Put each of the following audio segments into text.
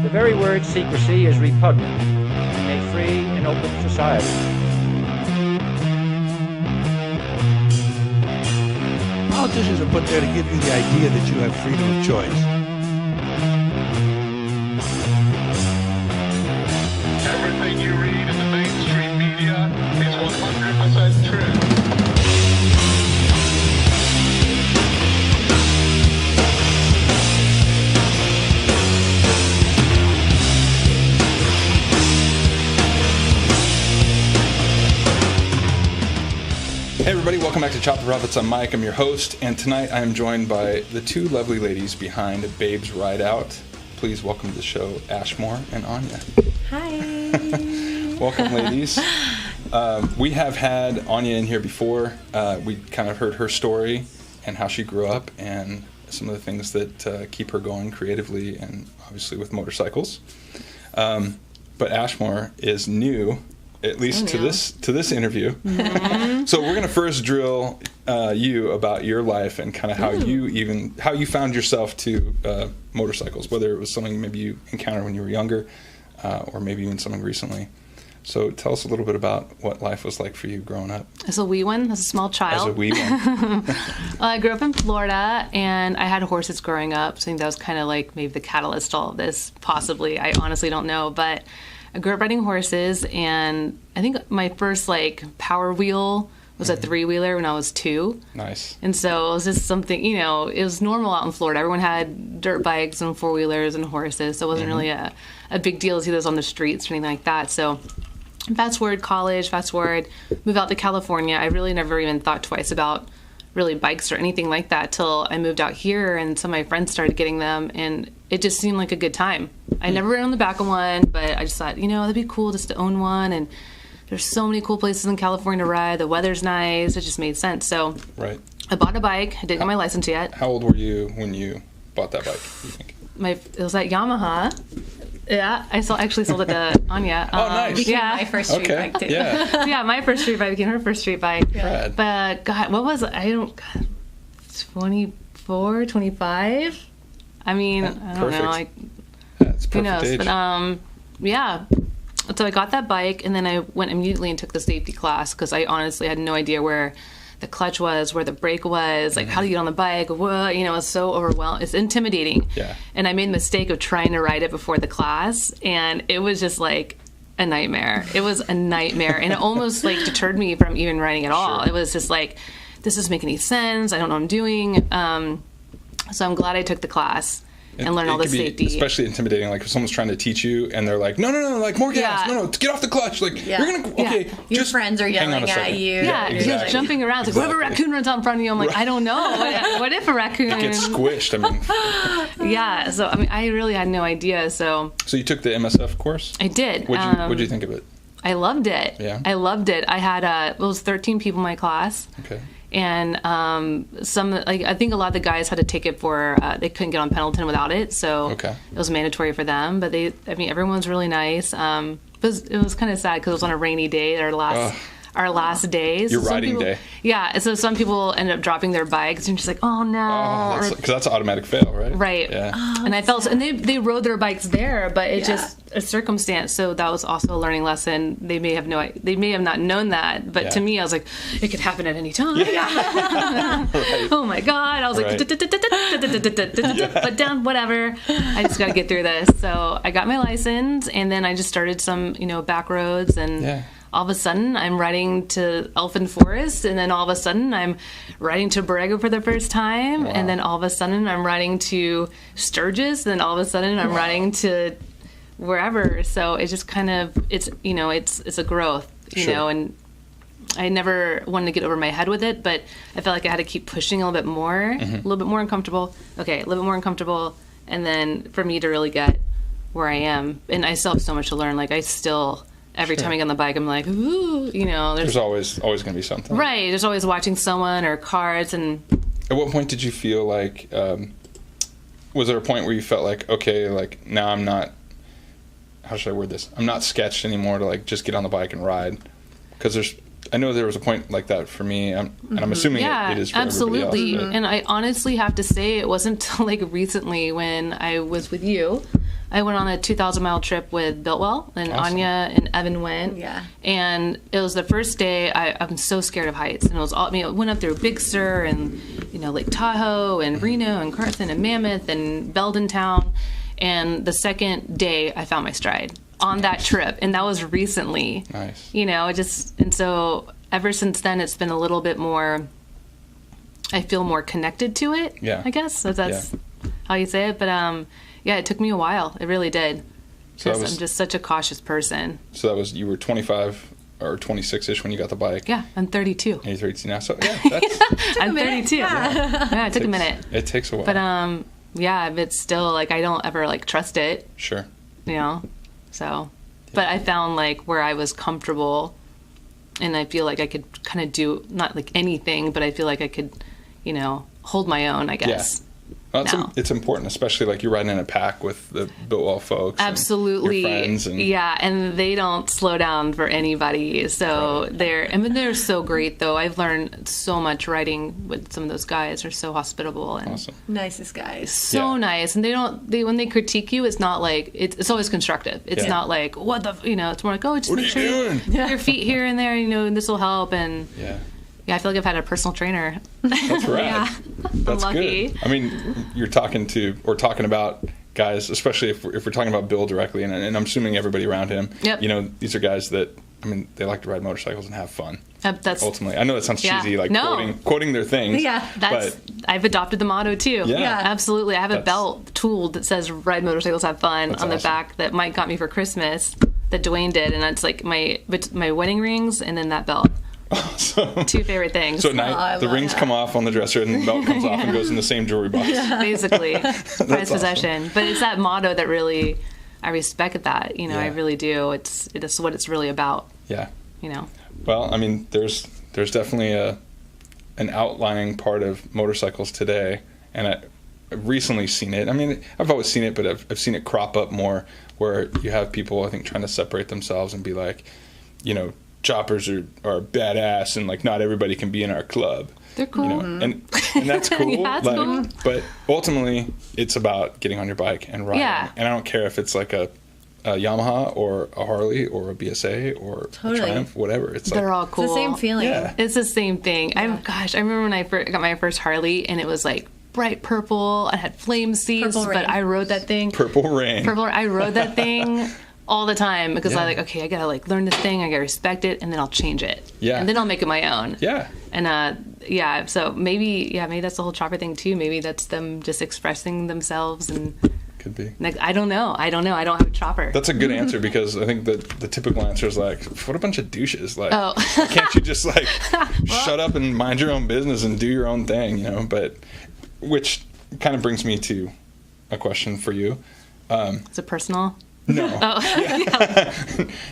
The very word secrecy is repugnant in a free and open society. Politicians are put there to give you the idea that you have freedom of choice. Everything you read in the mainstream media is 100% true. Hey everybody, welcome back to Chopperprophets. I'm Mike, I'm your host, and tonight I am joined by the two lovely ladies behind Babe's Ride Out. Please welcome to the show Ashmore and Anya. Hi. Welcome, ladies. We have had Anya in here before. We kind of heard her story and how she grew up and some of the things that keep her going creatively and obviously with motorcycles. But Ashmore is new, at least to this interview. Mm-hmm. So we're gonna first drill you about your life and kind of how you found yourself to motorcycles, whether it was something maybe you encountered when you were younger, or maybe even something recently. So tell us a little bit about what life was like for you growing up. As a wee one, as a small child. As a wee one. I grew up in Florida, and I had horses growing up. So I think that was kind of like maybe the catalyst to all of this, possibly. I honestly don't know, but I grew up riding horses, and I think my first power wheel was a three-wheeler when I was 2. Nice. And so it was just something, it was normal out in Florida. Everyone had dirt bikes and four-wheelers and horses, so it wasn't really a big deal to see those on the streets or anything like that. So fast forward college, move out to California. I really never even thought twice about really bikes or anything like that till I moved out here, and some of my friends started getting them, and it just seemed like a good time. I never ran on the back of one, but I just thought, that'd be cool just to own one, and there's so many cool places in California to ride. The weather's nice. It just made sense. So right. I bought a bike. I didn't get my license yet. How old were you when you bought that bike, you think? It was at Yamaha. Yeah, I actually sold it to Anya. Oh, nice. Became my first street bike, too. Yeah. Yeah, my first street bike became her first street bike. Yeah. But, God, what was it? 24, 25? I mean, I don't know. It's perfect who knows? age. But, yeah. So I got that bike, and then I went immediately and took the safety class because I honestly had no idea where the clutch was, where the brake was, how to get on the bike. It's so overwhelming. It's intimidating. Yeah. And I made the mistake of trying to ride it before the class, and it was just like a nightmare. It was a nightmare, and it almost deterred me from even riding at all. Sure. It was just this doesn't make any sense. I don't know what I'm doing. So I'm glad I took the class and learn all the safety. Especially intimidating, if someone's trying to teach you and they're like, no, more gas, no, get off the clutch, you're gonna, okay, your just friends are yelling at you. Yeah, exactly. Just jumping around. It's what if a raccoon runs out in front of you? I'm like, I don't know. What if a raccoon gets squished? Yeah. So I really had no idea. So you took the MSF course? I did. What'd you think of it? I loved it. Yeah. I loved it. I had it was 13 people in my class. Okay. And I think a lot of the guys had to take it for they couldn't get on Pendleton without it, so it was mandatory for them. But everyone's really nice. It was kind of sad because it was on a rainy day, our last days. Your riding day. Yeah, so some people ended up dropping their bikes, and just oh no, because that's an automatic fail, right? Right. Yeah. And I felt, and they rode their bikes there, but it just a circumstance. So that was also a learning lesson. They may have not known that, but to me, I was like, it could happen at any time. Yeah. Right. Oh my God! I was like, but down, whatever. I just got to get through this. So I got my license, and then I just started some, back roads and. Yeah. All of a sudden, I'm riding to Elfin Forest, and then all of a sudden, I'm riding to Borrego for the first time, and then all of a sudden, I'm riding to Sturgis, and then all of a sudden, I'm riding to wherever. So it just kind of, it's a growth, and I never wanted to get over my head with it, but I felt like I had to keep pushing a little bit more, a little bit more uncomfortable, and then for me to really get where I am. And I still have so much to learn. Every time I get on the bike, I'm like, ooh, there's always going to be something. Right. There's always watching someone or cars. And at what point did you feel was there a point where you felt now I'm not, how should I word this? I'm not sketched anymore to just get on the bike and ride? Because I know there was a point like that for me, and I'm assuming it is for absolutely. everybody else. And I honestly have to say it wasn't until recently when I was with you. I went on a 2,000-mile trip with Biltwell, and Awesome. Anya and Evan went. Yeah. And it was the first day. I'm so scared of heights, and it was all. I mean, it went up through Big Sur and Lake Tahoe and Reno and Carson and Mammoth and Belden Town. And the second day, I found my stride on that trip, and that was recently. Nice. And so ever since then, it's been a little bit more. I feel more connected to it. Yeah. I guess if that's how you say it, but yeah, it took me a while. It really did. So I'm just such a cautious person. So you were 25 or 26-ish when you got the bike. Yeah, I'm 32. And you're 32 now. So yeah, that's, I'm 32. Yeah, it took a minute. it takes a while. But yeah, it's still like I don't ever like trust it. Sure. So, but I found like where I was comfortable, and I feel like I could kind of do not like anything, but I feel like I could, hold my own, I guess. Yeah. Well, it's important, especially like you're riding in a pack with the Biltwell folks. Absolutely. And your friends and and they don't slow down for anybody. So they're so great though. I've learned so much riding with some of those guys. They're so hospitable and awesome. Nicest guys. So nice. And when they critique you, it's not like it's always constructive. It's not like what the it's more like, oh, just What make are sure you doing? your feet here and there, and this will help. And yeah, I feel like I've had a personal trainer. that's rad. That's I'm lucky. good. I mean, you're talking about guys, especially if we're talking about Bill directly, and I'm assuming everybody around him. Yep. These are guys that they like to ride motorcycles and have fun. That's ultimately. I know that sounds cheesy, like No. quoting their things. Yeah, I've adopted the motto too. Yeah. Absolutely. I have a belt tool that says "Ride motorcycles, have fun" on the awesome. back that Mike got me for Christmas. That Dwayne did, and that's like my wedding rings, and then that belt. Awesome. Two favorite things. So at night, the rings come off on the dresser, and the belt comes off and goes in the same jewelry box. Basically, prized awesome. possession. But it's that motto that really, I respect that. I really do. It's what it's really about. Yeah. Well, I mean, there's definitely an outlying part of motorcycles today, and I've recently seen it. I mean, I've always seen it, but I've seen it crop up more, where you have people, I think, trying to separate themselves and be like, choppers are badass, and like not everybody can be in our club. They're cool. And that's cool. Yeah, that's cool. But ultimately, it's about getting on your bike and riding. Yeah. And I don't care if it's like a Yamaha or a Harley or a BSA or a Triumph, whatever. They're all cool. It's the same feeling. Yeah. It's the same thing. I remember when I got my first Harley, and it was like bright purple. I had flame seats, Purple rain. but I rode that thing. Purple rain. I rode that thing all the time because I okay, I gotta like learn this thing. I gotta respect it, and then I'll change it. Yeah. And then I'll make it my own. Yeah. And so maybe that's the whole chopper thing too. Maybe that's them just expressing themselves and. Could be. Like, I don't know. I don't have a chopper. That's a good answer, because I think that the typical answer is like, what a bunch of douches. Like, Oh. can't you just like shut up and mind your own business and do your own thing, But which kind of brings me to a question for you. Is it personal? No. Oh.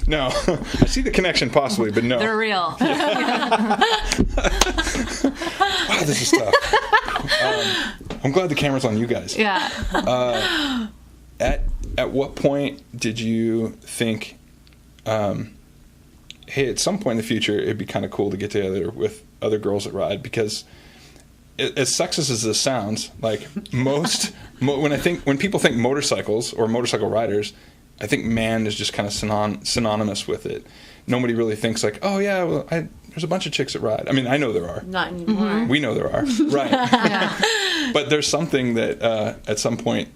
No. I see the connection possibly, but no. They're real. Wow, this is tough. I'm glad the camera's on you guys. Yeah. At what point did you think, hey, at some point in the future, it'd be kind of cool to get together with other girls that ride? Because as sexist as this sounds, like when people think motorcycles or motorcycle riders, I think man is just kind of synonymous with it. Nobody really thinks like, oh yeah, well, there's a bunch of chicks that ride. I mean, I know there are. Not anymore. Mm-hmm. We know there are. Right. But there's something that at some point,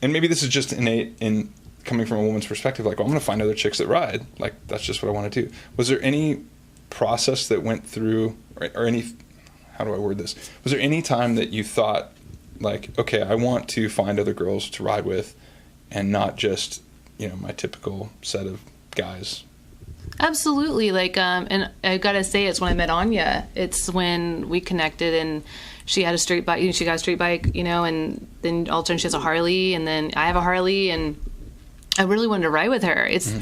and maybe this is just innate in coming from a woman's perspective, like, well, I'm going to find other chicks that ride. Like, that's just what I want to do. Was there any process that went through, or any, how do I word this? Was there any time that you thought, like, okay, I want to find other girls to ride with and not just, my typical set of guys? Absolutely. Like, and I gotta say, it's when I met Anya. It's when we connected, and she had a street bike. She got a street bike, and then all of a sudden she has a Harley, and then I have a Harley, and I really wanted to ride with her. It's,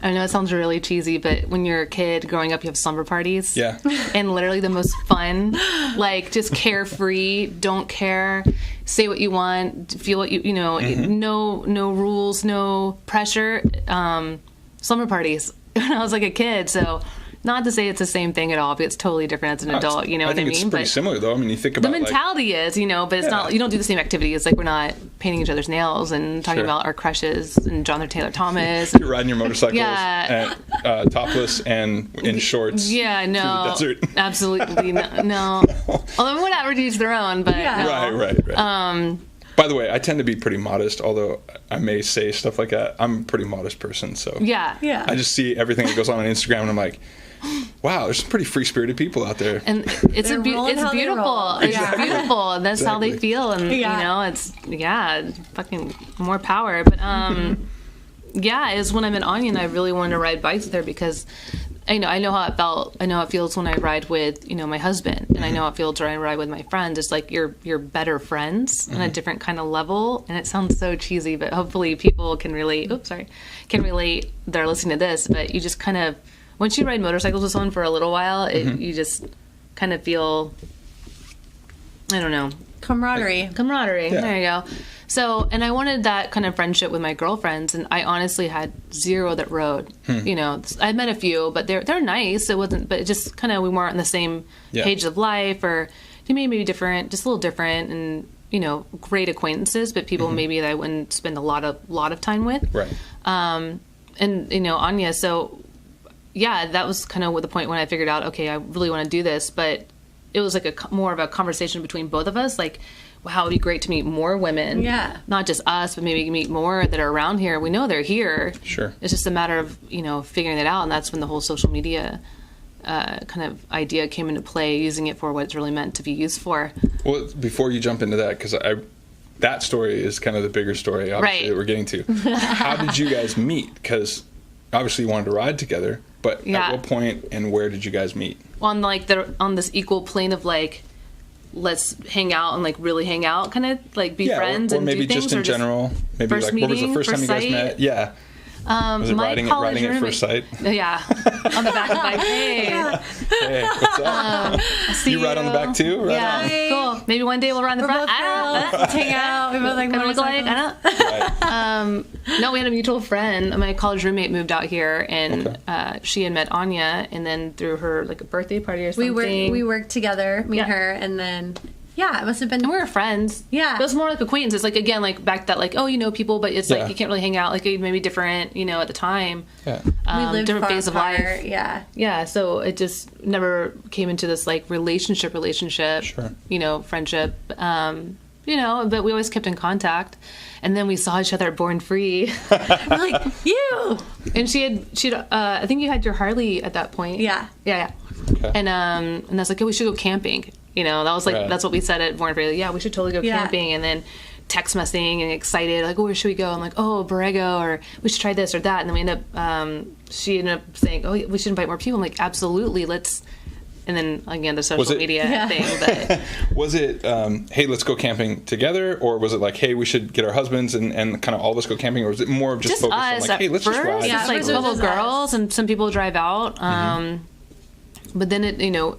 I know it sounds really cheesy, but when you're a kid growing up, you have slumber parties. Yeah. And literally the most fun, like just carefree, don't care, say what you want, feel what no rules, no pressure. Slumber parties when I was like a kid. So Not to say it's the same thing at all, but it's totally different as an adult. You know what I mean? I think it's pretty similar, though. I mean, you think about the mentality is, you know, but it's not. You don't do the same activities. Like we're not painting each other's nails and talking about our crushes and Jonathan Taylor Thomas. You're riding your motorcycles, topless and in shorts. Yeah, no, through the desert. Absolutely no. Although whatever, to each their own. But no. Right. By the way, I tend to be pretty modest, although I may say stuff like that. I'm a pretty modest person, so yeah. I just see everything that goes on Instagram, and I'm like, wow, there's some pretty free-spirited people out there. And it's beautiful. Exactly. It's beautiful. That's how they feel, and you know, it's fucking more power. But it was when I met Anya, and I really wanted to ride bikes with her because I know how it felt. I know how it feels when I ride with, you know, my husband, and I know how it feels when I ride with my friends. It's like you're better friends on a different kind of level. And it sounds so cheesy, but hopefully people can relate. Can relate. They're listening to this, but you just kind of, once you ride motorcycles with someone for a little while, you just kind of feel, I don't know, camaraderie. Yeah. There you go. So, and I wanted that kind of friendship with my girlfriends, and I honestly had zero that rode. You know, I met a few, but they're nice. It wasn't, but it just kind of, we weren't on the same page of life, or maybe different, just a little different, and you know, great acquaintances, but people maybe that I wouldn't spend a lot of time with. Right. And you know, Anya. So, yeah, that was kind of the point when I figured out, okay, I really want to do this, but it was like more of a conversation between both of us, like, wow, it'd be great to meet more women. Yeah. Not just us, but maybe meet more that are around here. We know they're here. Sure. It's just a matter of, you know, figuring it out. And that's when the whole social media kind of idea came into play, using it for what it's really meant to be used for. Well, before you jump into that, because that story is kind of the bigger story, obviously, that we're getting to. How did you guys meet? Because obviously you wanted to ride together, but at what point and where did you guys meet? On on this equal plane of like, let's hang out and like really hang out, kind of like be friends, or and maybe do things, just in general. Maybe like, what was the first time you guys met? Yeah. Was it riding at first sight? Yeah, on the back of the bike. Hey, hey, what's up? You ride on the back too? Right yeah, cool. Maybe one day we'll ride in the front. Let's hang out. We both like motorcycles. I know. No, we had a mutual friend. My college roommate moved out here, and she had met Anya, and then through her like a birthday party or something, we worked together, me and her, and then. Yeah, it must have been. And we were friends. Yeah. It was more like acquaintances. Like, again, like back that, like, oh, you know people, but it's like you can't really hang out. Like, maybe different, you know, at the time. Yeah. We lived different phase of life. Yeah. Yeah. So it just never came into this, like, relationship, sure. you know, friendship. You know, but we always kept in contact. And then we saw each other at Born Free. We're like, you! And she'd I think you had your Harley at that point. Yeah. Yeah. Okay. And I was like, oh, we should go camping. You know, that was like, that's what we said at Born Free. Like, yeah, we should totally go camping. And then text messaging and excited, like, oh, where should we go? I'm like, oh, Borrego, or we should try this or that. And then we end up, she ended up saying, oh, we should invite more people. I'm like, absolutely, let's. And then again, the social media thing. But was it, hey, let's go camping together, or was it like, hey, we should get our husbands and kind of all of us go camping, or was it more of just focused on like, hey, let's just ride? Yeah, like a couple girls, and some people drive out. But then it, you know,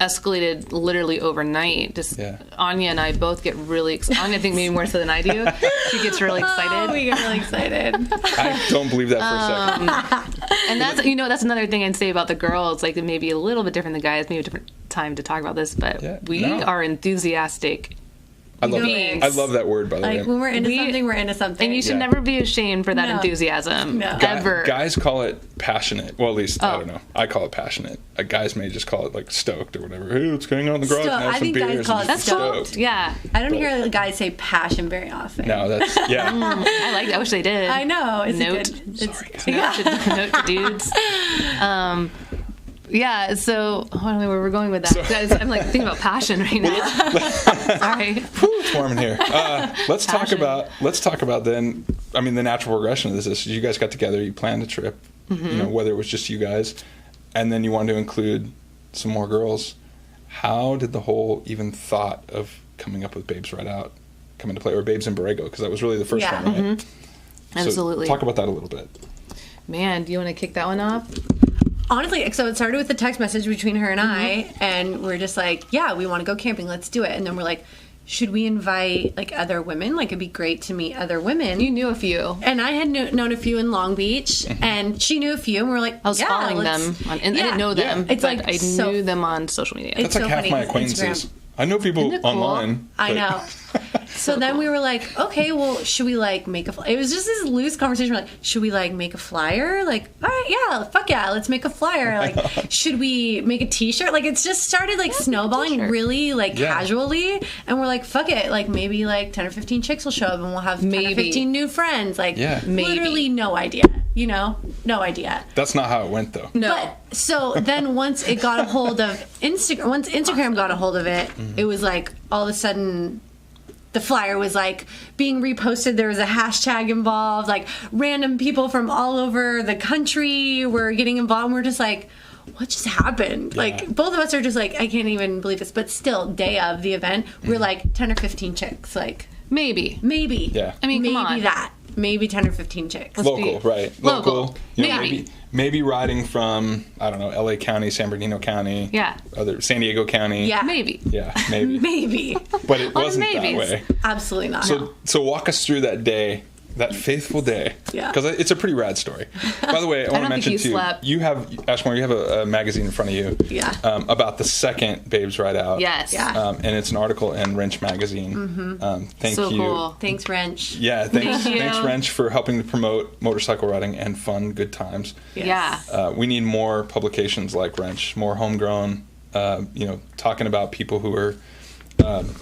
escalated literally overnight. Just Anya and I both get really excited. Anya, I think maybe more so than I do. She gets really excited. We get really excited. I don't believe that for a second. And that's, you know, that's another thing I'd say about the girls. Like, it may be a little bit different than guys. Maybe a different time to talk about this, but we are enthusiastic. I love that word, by the way. Like, when we're into something, we're into something. And you should never be ashamed for that enthusiasm. No. Ever. Guys call it passionate. Well, at least, I don't know. I call it passionate. Guys may just call it, like, stoked or whatever. Hey, let's hang out in the garage and have some beers. I think guys call it stoked. Yeah. I don't hear guys say passion very often. No, that's, I like that. I wish they did. I know. It's note. Sorry, guys. Note to dudes. Yeah, so I don't know where we're going with that. Guys, I'm like thinking about passion right now. Sorry. It's warm in here. Let's talk about then. I mean, the natural progression of this is you guys got together, you planned a trip. You know, whether it was just you guys, and then you wanted to include some more girls. How did the whole even thought of coming up with Babes Ride Out come into play, or Babes in Borrego? Because that was really the first one, right? So absolutely. Talk about that a little bit. Man, do you want to kick that one off? Honestly, so it started with a text message between her and I, and we're just like, yeah, we want to go camping, let's do it. And then we're like, should we invite like other women? Like it'd be great to meet other women. You knew a few. And I had known a few in Long Beach, and she knew a few, and we were like, I was following them. I didn't know them, It's but like I knew them on social media. It's That's like so half funny my 'cause acquaintances. Instagram- I know people Isn't it cool? online. I but- know. So then we were like, okay, well, should we like make a? It was just this loose conversation. We're like, should we like make a flyer? Like, all right, yeah, fuck yeah, let's make a flyer. Like, should we make a T-shirt? Like, it's just started like snowballing really like casually, and we're like, fuck it, like maybe like 10 or 15 chicks will show up, and we'll have 10 or Maybe. 15 new friends. Like, Maybe. literally no idea. You know, no idea. That's not how it went, though. No. But so then once it got a hold of Instagram, once Instagram got a hold of it, it was like all of a sudden the flyer was like being reposted. There was a hashtag involved. Like random people from all over the country were getting involved. And we're just like, what just happened? Yeah. Like both of us are just like, I can't even believe this. But still, day of the event, we're like 10 or 15 chicks. Like Maybe. Yeah. I mean, maybe come on. that. Maybe 10 or 15 chicks. Local, right? Local. You know, Maybe. maybe riding from I don't know LA County, San Bernardino County, Yeah. other San Diego County. Yeah. Maybe. Yeah, maybe. Maybe. But it Lot of wasn't that maybes. way. Absolutely not. So walk us through that day, that faithful day. Yeah. Because it's a pretty rad story. By the way, I want to don't mention think you too. slept. You have Ashmore. You have a magazine in front of you. Yeah. About the second Babes Ride Out. Yes. Yeah. And it's an article in Wrench magazine. Thank So you. cool. Thanks, Wrench. Yeah, thanks, Thank you. thanks, Wrench, for helping to promote motorcycle riding and fun, good times. Yes. Yeah. We need more publications like Wrench, more homegrown, talking about people who are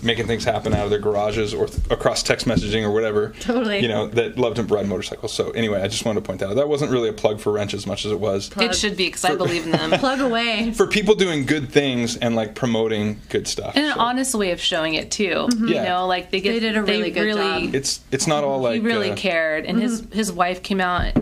making things happen out of their garages or across text messaging or whatever. Totally. That love to ride motorcycles. So anyway, I just wanted to point out that wasn't really a plug for Wrench as much as it was It should be because I believe in them. Plug away. for people doing good things and like promoting good stuff. And an So honest way of showing it too. Mm-hmm. You Yeah. know, like they did a really good job. It's not all like He really uh, cared, and his wife came out,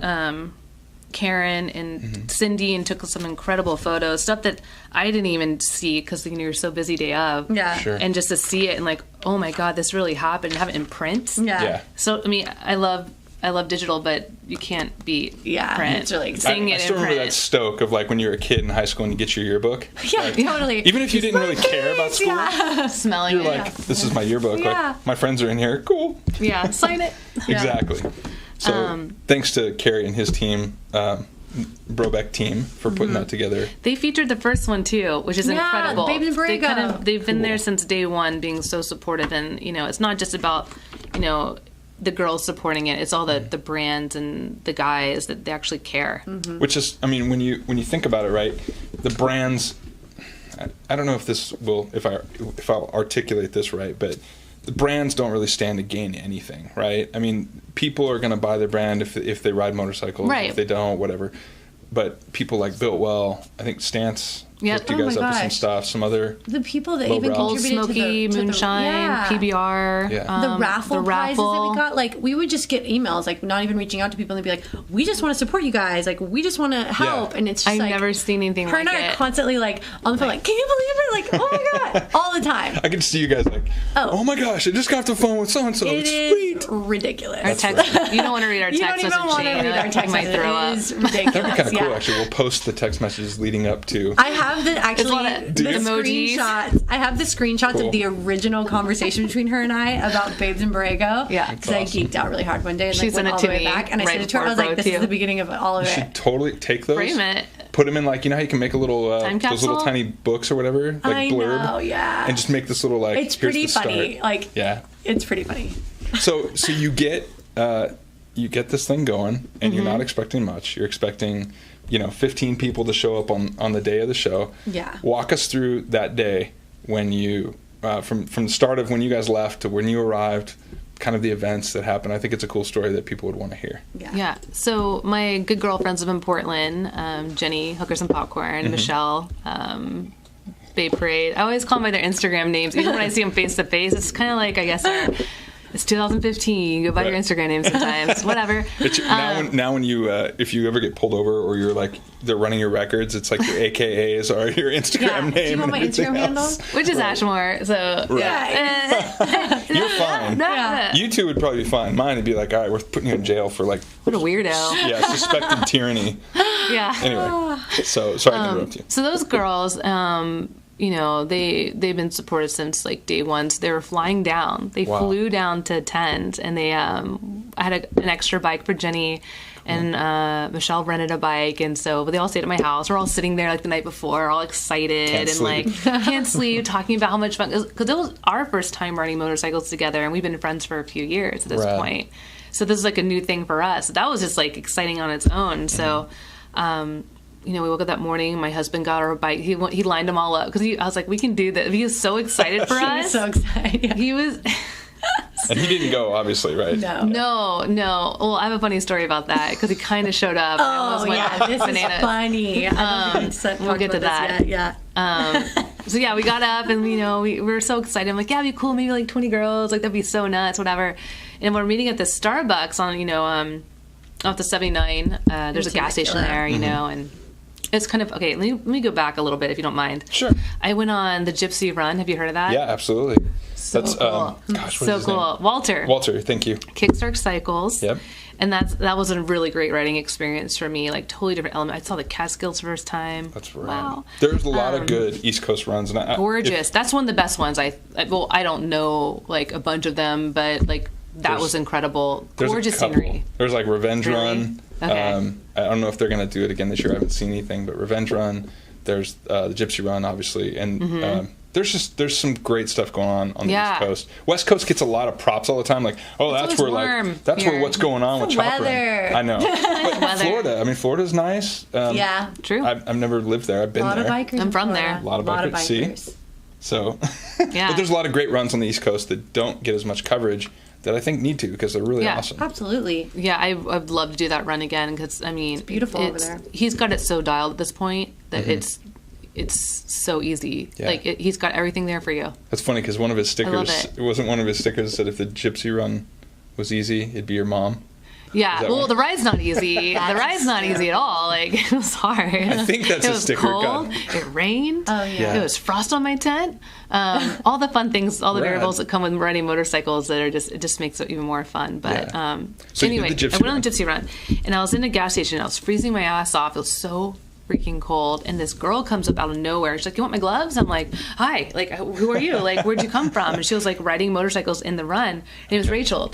Karen and Mm-hmm. Cindy, and took some incredible photos, stuff that I didn't even see because you're so busy day of. Yeah. Sure. And just to see it and like, oh my God, this really happened, and have it in print. Yeah. Yeah. So I mean, I love digital, but you can't beat Yeah, print. it's really exciting. Seeing I it still in remember that print. stoke of like when you were a kid in high school and you get your yearbook. Yeah, totally. Even if you didn't really care about school, Yeah. Smelling you're it. like, this is my yearbook. Yeah. Like, my friends are in here. Cool. Yeah, sign it. Exactly. So thanks to Kerry and his team, Brobeck team, for putting that together. They featured the first one too, which is Yeah, incredible. Babes in Borrego. They've been there since day one, being so supportive, and it's not just about the girls supporting it. It's all the brands and the guys that they actually care. Which is, I mean, when you think about it, right? The brands. I don't know if I'll articulate this right, but the brands don't really stand to gain anything, right? I mean, people are going to buy their brand if they ride motorcycles. Right. If they don't, whatever. But people like Built Well, I think Stance Yep. hooked you Oh guys my up with some gosh. stuff. Some other The people that Low even brow. Old contributed Smoky, to the Moonshine, yeah. PBR, Yeah. The raffle the prizes that raffle. we got, like we would just get emails, like not even reaching out to people, and they'd be like, "We just want to support you guys, like we just want to help," and it's just I've like never seen anything her like and I are it. constantly like on the phone, like, "Can you believe it?" Like, "Oh my god," all the time. I can see you guys like, oh my gosh, I just got off the phone with so and so. It It's is sweet. ridiculous. Our text, you don't want to read our You don't text even message want to chain. read our text You might messages. throw up. It is ridiculous. That'd be kind of cool, yeah. actually. We'll post the text messages leading up to. I have the a lot of the emojis. screenshots. I have the screenshots Cool. of the original conversation between her and I about Babes in Borrego. Yeah. because I awesome. geeked out really hard one day and She like sent went it all to the way me back, and I right sent it to her. I was before like, "This Pro, is the too. beginning of all of You it." should totally take those. Frame it. Put them in like, you know how you can make a little Time those little capsule? tiny books or whatever, like I blurb, know, yeah. and just make this little like. It's here's pretty the funny. Start. Like, Yeah. it's pretty funny. So you get this thing going, and you're not expecting much. You're expecting 15 people to show up on the day of the show. Yeah. Walk us through that day when you from the start of when you guys left to when you arrived, kind of the events that happened. I think it's a cool story that people would want to hear. Yeah. So my good girlfriends live in Portland. Jenny, Hookers and Popcorn, Michelle, Bay Parade. I always call them by their Instagram names, even when I see them face to face. It's kind of like, I guess, it's 2015. Go by your Right. Instagram names sometimes. Whatever. Now when you if you ever get pulled over or you're like they're running your records, it's like your AKAs are your Instagram Yeah. name. Do you want and my everything Instagram handle? else. Which is Ashmore. So yeah. You're fine. You two would probably be fine. Mine would be like, all right, we're putting you in jail for like What a weirdo. suspected tyranny. Yeah. Anyway, so sorry to interrupt you. So those girls, you know, they've been supportive since like day one. So they were flying down. They flew down to Tend, and they I had an extra bike for Jenny, and Michelle rented a bike, and so but they all stayed at my house. We're all sitting there like the night before, all excited like can't sleep, talking about how much fun, because it was our first time riding motorcycles together, and we've been friends for a few years at this point. So this is like a new thing for us. That was just like exciting on its own. So. You know, we woke up that morning. My husband got our bike. He lined them all up because I was like, "We can do this." He was so excited for us. He was so excited. He was. And he didn't go, obviously, right? No. Well, I have a funny story about that because he kind of showed up. Oh, yeah, this bananas. is funny. We'll get to that. Yeah. So yeah, we got up and you know we were so excited. I'm like, yeah, it'd be cool. Maybe like 20 girls. Like that'd be so nuts. Whatever. And we're meeting at the Starbucks on off the 79. There's a gas station there, you know, and. It's kind of, okay, let me go back a little bit if you don't mind. Sure. I went on the Gypsy Run. Have you heard of that? Yeah, absolutely. That's cool. Gosh, what is his name? Walter, thank you. Kickstart Cycles. Yep. And that was a really great riding experience for me, like totally different element. I saw the Catskills first time. That's right. Wow. There's a lot of good East Coast runs. And gorgeous. That's one of the best ones. I don't know like a bunch of them, but like that was incredible. Gorgeous scenery. There's like Revenge Run. Okay. I don't know if they're going to do it again this year. I haven't seen anything, but Revenge Run. There's the Gypsy Run, obviously, and there's some great stuff going on the East Coast. West Coast gets a lot of props all the time, like, oh, that's where where what's going on with Chopper. I know. But Florida, I mean, Florida's nice. Yeah, true. I've never lived there. I've been there. A lot of bikers. I'm from there. A lot of bikers. See? So, but there's a lot of great runs on the East Coast that don't get as much coverage. That I think need to because they're really awesome. Absolutely. Yeah, I'd love to do that run again because I mean, it's beautiful over there. He's got it so dialed at this point that it's so easy. Yeah. Like he's got everything there for you. That's funny because one of his stickers, it wasn't one of his stickers that said if the Gypsy Run was easy, it'd be your mom. Yeah, well, the ride's not easy. The ride's not easy at all. Like, it was hard. I think that's a sticker. It was cold. It rained. Oh, yeah. It was frost on my tent. All the fun things, all the variables that come with riding motorcycles that are it just makes it even more fun. But so anyway, I went on the Gypsy Run, and I was in a gas station, and I was freezing my ass off. It was so freaking cold, and this girl comes up out of nowhere. She's like, "You want my gloves?" I'm like, "Hi, like, who are you? Like, where'd you come from?" And she was like riding motorcycles in the run, and it was Rachel.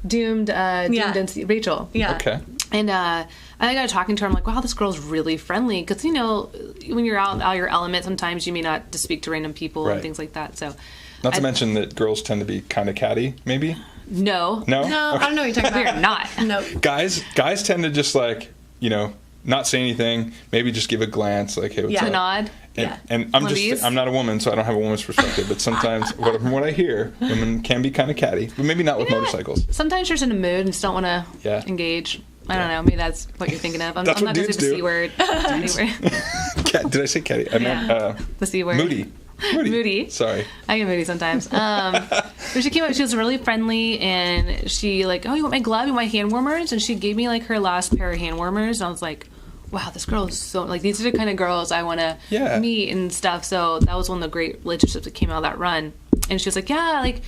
Doomed Rachel. Yeah. Okay. And I got talking to her. I'm like, wow, this girl's really friendly. Because, you know, when you're out your element, sometimes you may not to speak to random people and things like that. So, not to mention that girls tend to be kind of catty, maybe? No. Okay. I don't know what you're talking about. We're not. No. Guys tend to just like, you know, not say anything, maybe just give a glance, like, hey, what's up? A nod. And I'm not a woman, so I don't have a woman's perspective. But sometimes, from what I hear, women can be kind of catty, but maybe not with motorcycles. Sometimes you're just in a mood and just don't want to engage. I don't know. Maybe that's what you're thinking of. I'm not going to say the C word. Did I say catty? I meant the C word. Moody. Sorry. I get moody sometimes. But she came up. She was really friendly, and she like, oh, you want my glove? You want my hand warmers? And she gave me like her last pair of hand warmers. And I was like, wow, this girl is so, like, these are the kind of girls I want to meet and stuff. So that was one of the great relationships that came out of that run. And she was like, yeah, like,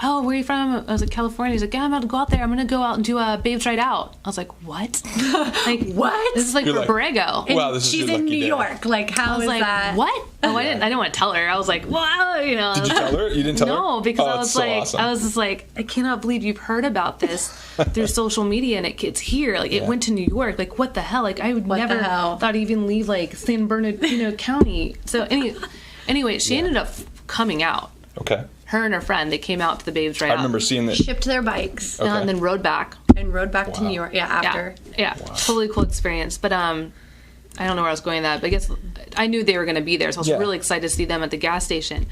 oh, where are you from? I was like, California. He's like, yeah, I'm about to go out there. I'm going to go out and do a Babes Ride Out. I was like, what? Like, what? This is like for Borrego. Wow, she's in New York. Like, how is that? What? Oh, I didn't want to tell her. I was like, wow, you know. Did you tell her? You didn't tell her? No, because I was so like, awesome. I was just like, I cannot believe you've heard about this through social media and it's here. Like, it went to New York. Like, what the hell? Like, I would never thought I'd even leave like San Bernardino County. So anyway, she ended up coming out. Okay. Her and her friend, they came out to the Babes Ride Out. I remember seeing that. Shipped their bikes. And then rode back. To New York. Yeah, after. Yeah. Wow. Totally cool experience. But I don't know where I was going with that. But I guess I knew they were going to be there. So I was really excited to see them at the gas station.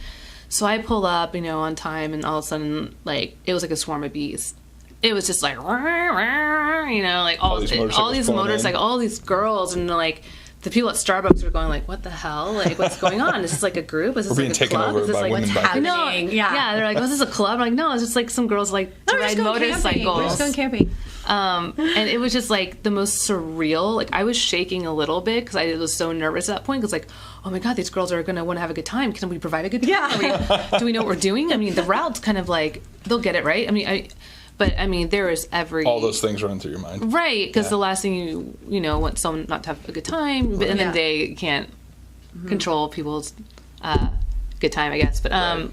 So I pull up, on time. And all of a sudden, like, it was like a swarm of bees. It was just like, like all these motorcycles, all these girls. And like, the people at Starbucks were going like, what the hell? Like, what's going on? Is this like a group? Is this like a club? Is this like what's happening? Yeah, they're like, was this a club? I'm like, no, it's just like some girls like to ride motorcycles. We're just going camping. And it was just like the most surreal. Like, I was shaking a little bit because I was so nervous at that point. Because like, oh my God, these girls are going to want to have a good time. Can we provide a good time? Yeah. Do we know what we're doing? I mean, the route's kind of like, they'll get it, right? But there is all those things run through your mind, right? Because the last thing you want someone not to have a good time, and then they can't control people's good time, I guess. But Right.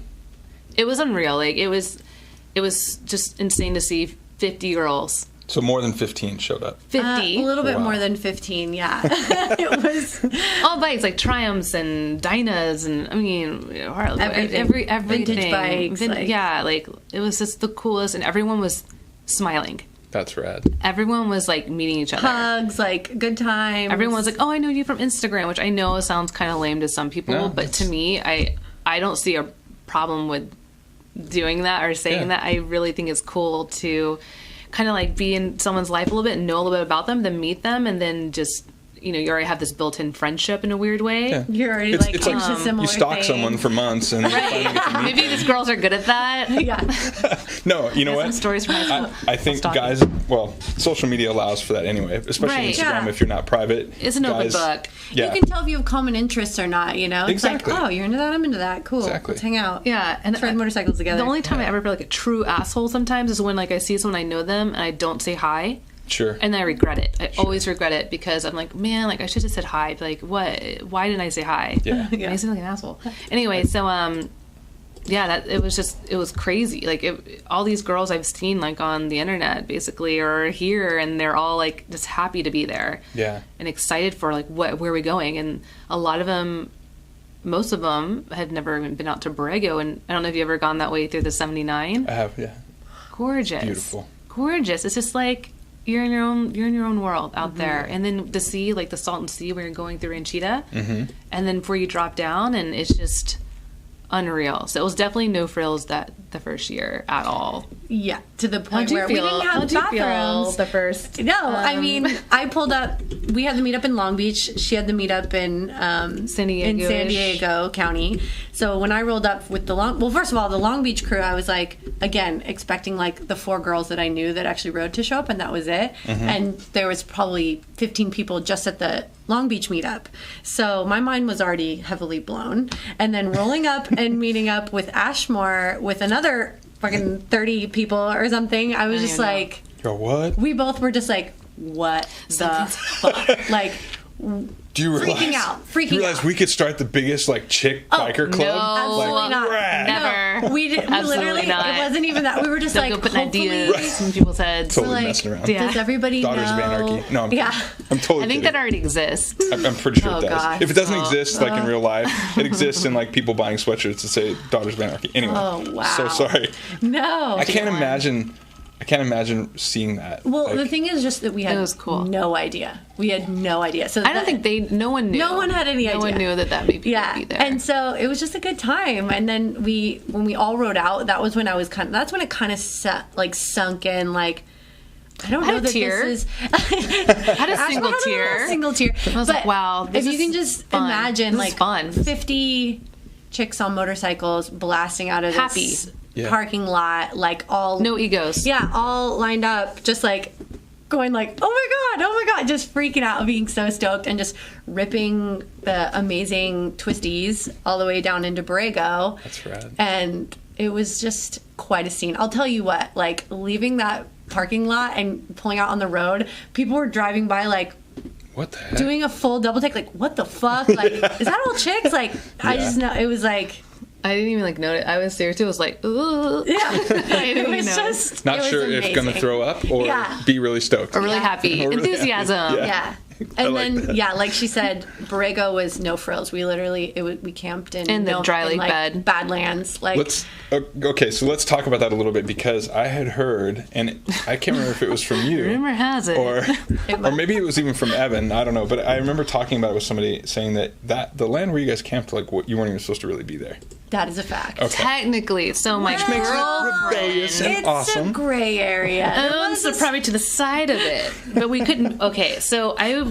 it was unreal. Like it was just insane to see 50 girls. So more than 15 showed up. 50. A little bit Wow. more than 15, yeah. It was All bikes, like Triumphs and Dynas, and I mean, Everything. everything. Vintage bikes, like- yeah, like it was just the coolest, and everyone was smiling. That's rad. Everyone was like meeting each other. hugs, like good times. Everyone was like, "Oh, I know you from Instagram," which I know sounds kind of lame to some people, No, but to me, I don't see a problem with doing that or saying Yeah. that. I really think it's cool to kind of like be in someone's life a little bit and know a little bit about them, then meet them, and then just, you know, you already have this built-in friendship in a weird way. Yeah. You're already It's like like into similar You stalk things. someone for months and then you finally get to meet Maybe these girls are good at that. Yeah. No, you know Some what? stories from high school. I think Stalking. guys, well, social media allows for that anyway, especially Right. Instagram Yeah. if you're not private. It's an open Guys- book. Yeah. You can tell if you have common interests or not, you know? It's Exactly. like, oh, you're into that, I'm into that. Cool. Exactly. Let's hang out. Yeah, and Let's ride motorcycles together. the only time I ever feel like a true asshole sometimes is when like I see someone I know them and I don't say hi. Sure. And I regret it. I always regret it because I'm like, man, like I should have said hi. Like, what? Why didn't I say hi? Yeah. I seem like an asshole. Anyway, so yeah, that it was crazy. Like all these girls I've seen like on the internet basically are here, and they're all like just happy to be there. Yeah. And excited for like where are we going? And a lot of them, most of them had never even been out to Borrego, and I don't know if you ever gone that way through the 79. I have, yeah. Gorgeous. Beautiful. Gorgeous. It's just like you're in your own world out Mm-hmm. there. And then the sea, like the Salton Sea where you're going through Ranchita, Mm-hmm. and then before you drop down, and it's just unreal. So it was definitely no frills that the first year at all. Yeah, to the point How'd you where feel? we didn't have How'd you feel bathrooms. the first? No, I mean, I pulled up. We had the meetup in Long Beach. She had the meetup in San in Diego-ish. San Diego County. So when I rolled up with well, first of all, the Long Beach crew, I was like, again, expecting like the 4 girls that I knew that actually rode to show up, and that was it. And there was probably 15 people just at the Long Beach meetup. So my mind was already heavily blown. And then rolling up and meeting up with Ashmore with another fucking 30 people or something, I was I just don't know. like, Yo, what? we both were just like, what the fuck? Like, Do you realize? freaking out. Do you realize out. we could start the biggest like chick biker club? Absolutely Like, not. rad. Never. No, we did. We Absolutely literally, not. it wasn't even that. We were just Don't like, go putting hopefully, ideas in people's heads. Totally like, messing around. Yeah. does everybody Daughters know? of Anarchy. No, I'm Yeah. kidding. I'm totally I think kidding. that already exists. I'm pretty sure Oh, it does. gosh. If it doesn't Oh. exist, like in real life, it exists in like people buying sweatshirts that say "Daughters of Anarchy." Anyway, Oh, wow. so sorry. No. I can't imagine seeing that. Well, Like, the thing is just that we had It was cool. no idea. We had no idea. So I don't think no one knew. No one had any No one idea. knew that many people Yeah, would be there. and so it was just a good time. And then when we all rode out, that was when I was that's when it kind of sunk in. Like, I don't I had know a that tear. this is. I had a single tear. Single tear. I was like, wow, If this you is can just fun. imagine, This is like, fun. 50 chicks on motorcycles blasting out of Happy. this Yeah. parking lot, like all No egos. yeah, all lined up, just like going like, oh my god, just freaking out, being so stoked, and just ripping the amazing twisties all the way down into Borrego. That's rad. And it was just quite a scene. I'll tell you what, like leaving that parking lot and pulling out on the road, people were driving by like what the heck? doing a full double take, like, what the fuck? Like, is that all chicks? Like, I Yeah. just know it was like, I didn't even like notice. I was there too. I was like, ooh. yeah, I didn't it even was notice. just Not it was sure if amazing. gonna throw up or Yeah. be really stoked. Or really Yeah. happy. Or really happy. Enthusiasm. Yeah. Yeah. I And like then, that. yeah, like she said, Borrego was no frills. We literally, we camped In the dry lake bed. Badlands. Like, Okay, so let's talk about that a little bit, because I had heard, and I can't remember if it was from you Rumor has it. or maybe it was even from Evan. I don't know, but I remember talking about it with somebody saying that the land where you guys camped, like, you weren't even supposed to really be there. that is a fact. Okay. Technically. So my Which makes it rebellious girlfriend. and It's awesome. a gray area. owns the property to the side of it, but we couldn't. Okay, so I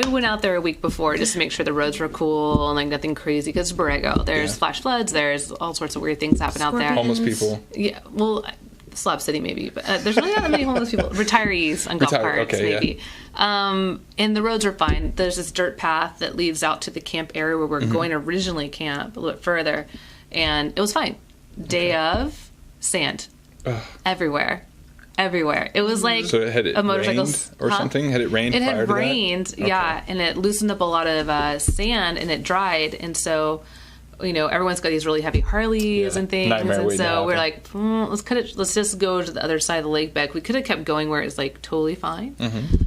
went out there a week before just to make sure the roads were cool and like nothing crazy, because it's Borrego. There's Yeah. flash floods. There's all sorts of weird things happen out there. Homeless people. Yeah, well, Slab City maybe, but there's really not that many homeless people. Retirees on golf carts okay, yeah. maybe. And the roads are fine. There's this dirt path that leads out to the camp area where we're Mm-hmm. going to originally camp, a little bit further, and it was fine. Day of, sand everywhere. It was like So had it a motorcycle rained or something? Had it rained It prior had to that? rained, Okay. yeah, and it loosened up a lot of sand and it dried, and so everyone's got these really heavy Harleys and things, Nightmare and waiting to so we're happen. like, let's just go to the other side of the lake bed. We could have kept going where it's like totally fine,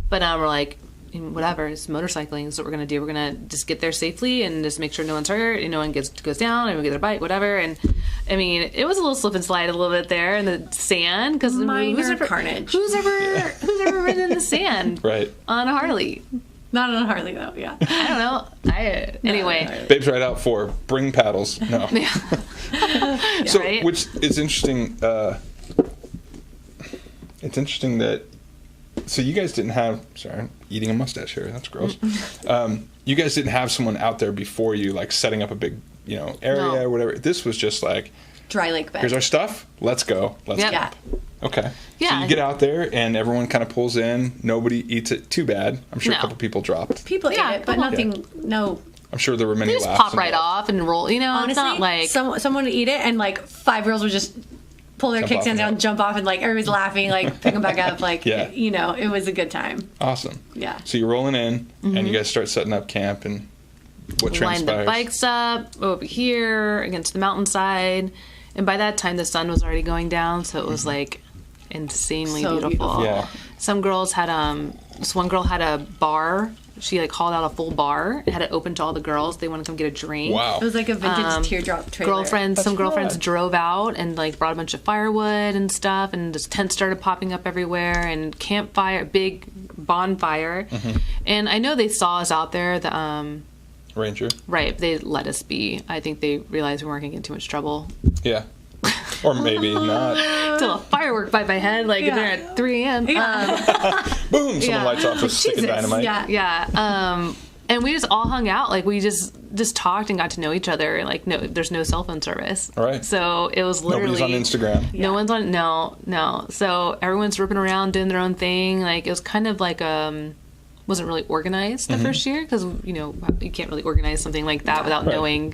but we're like, whatever, it's motorcycling, so what we're gonna do, we're gonna just get there safely and just make sure no one's hurt, no one goes down, and we get their bike, whatever. And I mean, it was a little slip and slide a little bit there in the sand, because carnage. Who's ever ridden in the sand Right. on a Harley? Not on a Harley though. Yeah. I don't know. Anyway. Babes Ride Out 4, bring paddles. No. Yeah. So, Right? which is interesting. It's interesting that. So you guys didn't have. Sorry, I'm eating a mustache here. That's gross. You guys didn't have someone out there before you, like setting up a big, area or whatever. This was just like Dry lake bed. here's our stuff. Let's go. Let's Yep. go. Yeah. Okay. Yeah. So you get out there and everyone kind of pulls in. Nobody eats it too bad. I'm sure a No. couple people dropped. People Yeah, ate it, but come on. nothing. No. I'm sure there were many They just laughs. pop right involved. off and roll. Honestly, It's not like someone would eat it, and like 5 girls would just pull their Jump off kickstands and down, up. jump off, and like everybody's laughing, like pick them back up, like Yeah. it was a good time. Awesome. Yeah. So you're rolling in, and you guys start setting up camp, and what line transpires? the bikes up over here against the mountainside, and by that time the sun was already going down, so it was like insanely So beautiful. Yeah. Some girls had this one girl had a bar. She like hauled out a full bar and had it open to all the girls. They want to come get a drink. Wow. It was like a vintage teardrop trailer. Some girlfriends rad. drove out and like brought a bunch of firewood and stuff, and this tent started popping up everywhere, and campfire, big bonfire. And I know they saw us out there. The Ranger. right, they let us be. I think they realized we weren't gonna get in too much trouble. Yeah. Or maybe not. Till a firework by my head, like Yeah. there at 3 a.m. Boom! Someone Yeah. lights off a stick of Jesus, dynamite. yeah. Yeah. And we just all hung out. Like we just talked and got to know each other. Like there's no cell phone service. All right. So it was literally Nobody's on Instagram. No one's on. No. So everyone's ripping around doing their own thing. Like it was kind of like wasn't really organized the first year, because you can't really organize something like that without Right. knowing.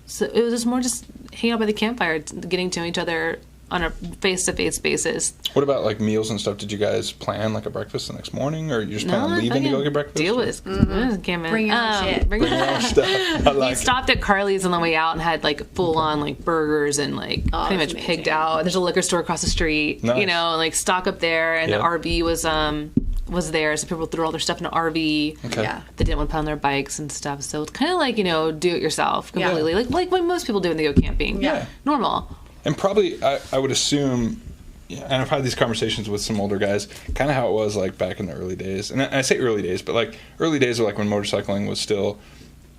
So it was just more just hanging out by the campfire, getting to know each other on a face-to-face basis. What about like meals and stuff? Did you guys plan like a breakfast the next morning, or you just plan on leaving to go get breakfast? Deal with Bring your own shit. Bring your own Stuff. I We like it. stopped at Carly's on the way out and had like full on like burgers and like pretty much that's pigged amazing. out. There's a liquor store across the street, Nice. like stock up there, and Yeah. the RV was there, so people threw all their stuff in the RV. Okay. Yeah. They didn't want to put on their bikes and stuff, so it's kind of like do it yourself completely, Yeah. like what most people do when they go camping. Yeah. Normal. And probably, I would assume, and I've had these conversations with some older guys, kind of how it was like back in the early days. And I say early days, but like early days are like when motorcycling was still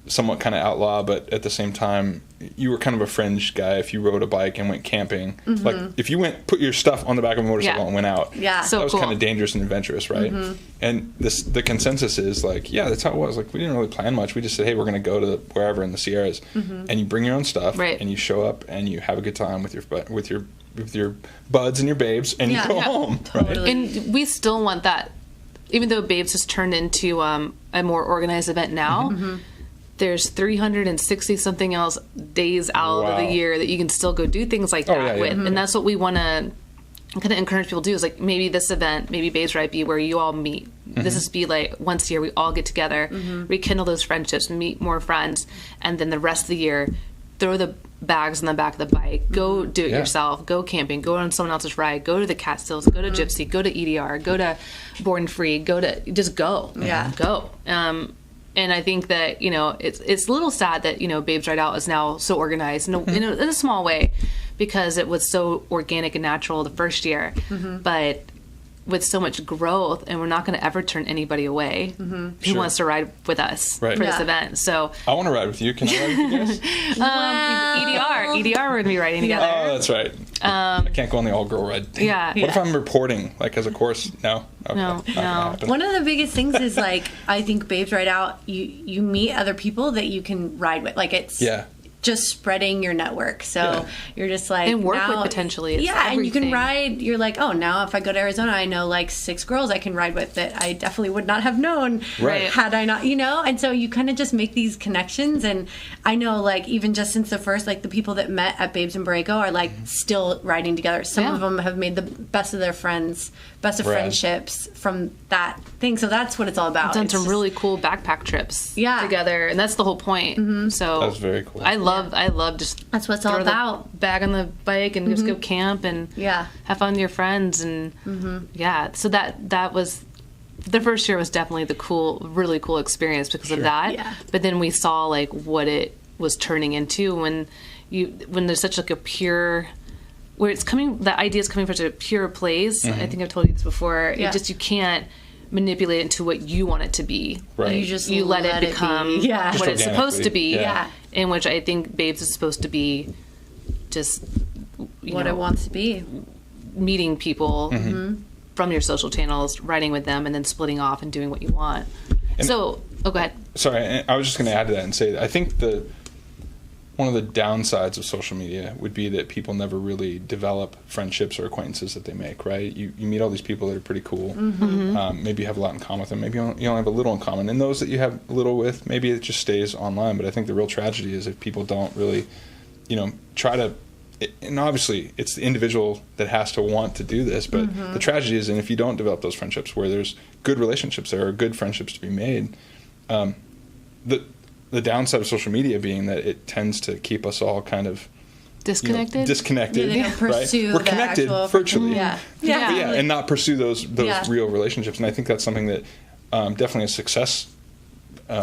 somewhat kind of outlaw, but at the same time, you were kind of a fringe guy if you rode a bike and went camping. Like if you put your stuff on the back of a motorcycle Yeah. and went out, Yeah. So that was cool. kind of dangerous and adventurous, right? And the consensus is like, yeah, that's how it was. Like we didn't really plan much. We just said, hey, we're going to go to wherever in the Sierras, and you bring your own stuff, Right. and you show up and you have a good time with your buds and your babes, and Yeah. you go Yeah. home, right? Totally. And we still want that, even though Babes has turned into a more organized event now. There's 360 something else days out of Wow. the year that you can still go do things like that yeah, yeah. with, and that's what we want to kind of encourage people to do. Is like maybe this event, maybe Babes Ride be where you all meet. This is be like once a year we all get together, rekindle those friendships, meet more friends, and then the rest of the year throw the bags on the back of the bike, go do it Yeah. yourself, go camping, go on someone else's ride, go to the Catstills, go to Gypsy, go to EDR, go to Born Free, just go. Yeah. Go. And I think that, it's a little sad that, Babes Ride Out is now so organized in a small way, because it was so organic and natural the first year. But with so much growth, and we're not going to ever turn anybody away who Sure. wants to ride with us Right. for this Yeah. event. So I want to ride with you. Can I ride with you guys? EDR, we're going to be riding together. Oh, that's right. I can't go on the all-girl ride. Dang. Yeah. What if I'm reporting, like as a course? No. Okay. No, Not gonna no. happen. One of the biggest things is like I think Babes Ride Out. You meet other people that you can ride with. Like it's Yeah. just spreading your network. So Yeah. you're just like And work with now- potentially. It's yeah, and you can everything. ride. You're like, oh, now if I go to Arizona, I know like 6 girls I can ride with that I definitely would not have known Right. had I not, And so you kind of just make these connections. And I know like even just since the first, like the people that met at Babes and Borrego are like still riding together. Some Yeah. of them have made the best of their friends best of Rad. friendships from that thing. So that's what it's all about. We've done It's some just- really cool backpack trips Yeah. together, and that's the whole point. So That's very cool. I love just That's what it's all throw the about. bag on the bike and just go camp and Yeah. have fun with your friends and yeah. So that was the first year was definitely the really cool experience because of that. Yeah. But then we saw like what it was turning into when there's such like a pure. Where it's coming, the idea is coming from such a pure place. I think I've told you this before. Yeah. You can't manipulate it into what you want it to be. Right. You just You let it be. become Yeah. Just what it's supposed to be. organically, yeah. In which I think Babes is supposed to be just What it wants to be. meeting people from your social channels, writing with them, and then splitting off and doing what you want. Go ahead. Sorry, I was just going to add to that and say that I think one of the downsides of social media would be that people never really develop friendships or acquaintances that they make, right? You meet all these people that are pretty cool. Maybe you have a lot in common with them. Maybe you only have a little in common. And those that you have little with, maybe it just stays online. But I think the real tragedy is if people don't really, try to, and obviously it's the individual that has to want to do this, but the tragedy is, and if you don't develop those friendships where there's good relationships there or good friendships to be made, the downside of social media being that it tends to keep us all kind of Disconnected? disconnected. Yeah, they don't pursue right? We're the connected actual- virtually. Yeah. Yeah. But and not pursue those Yeah. real relationships. And I think that's something that definitely a success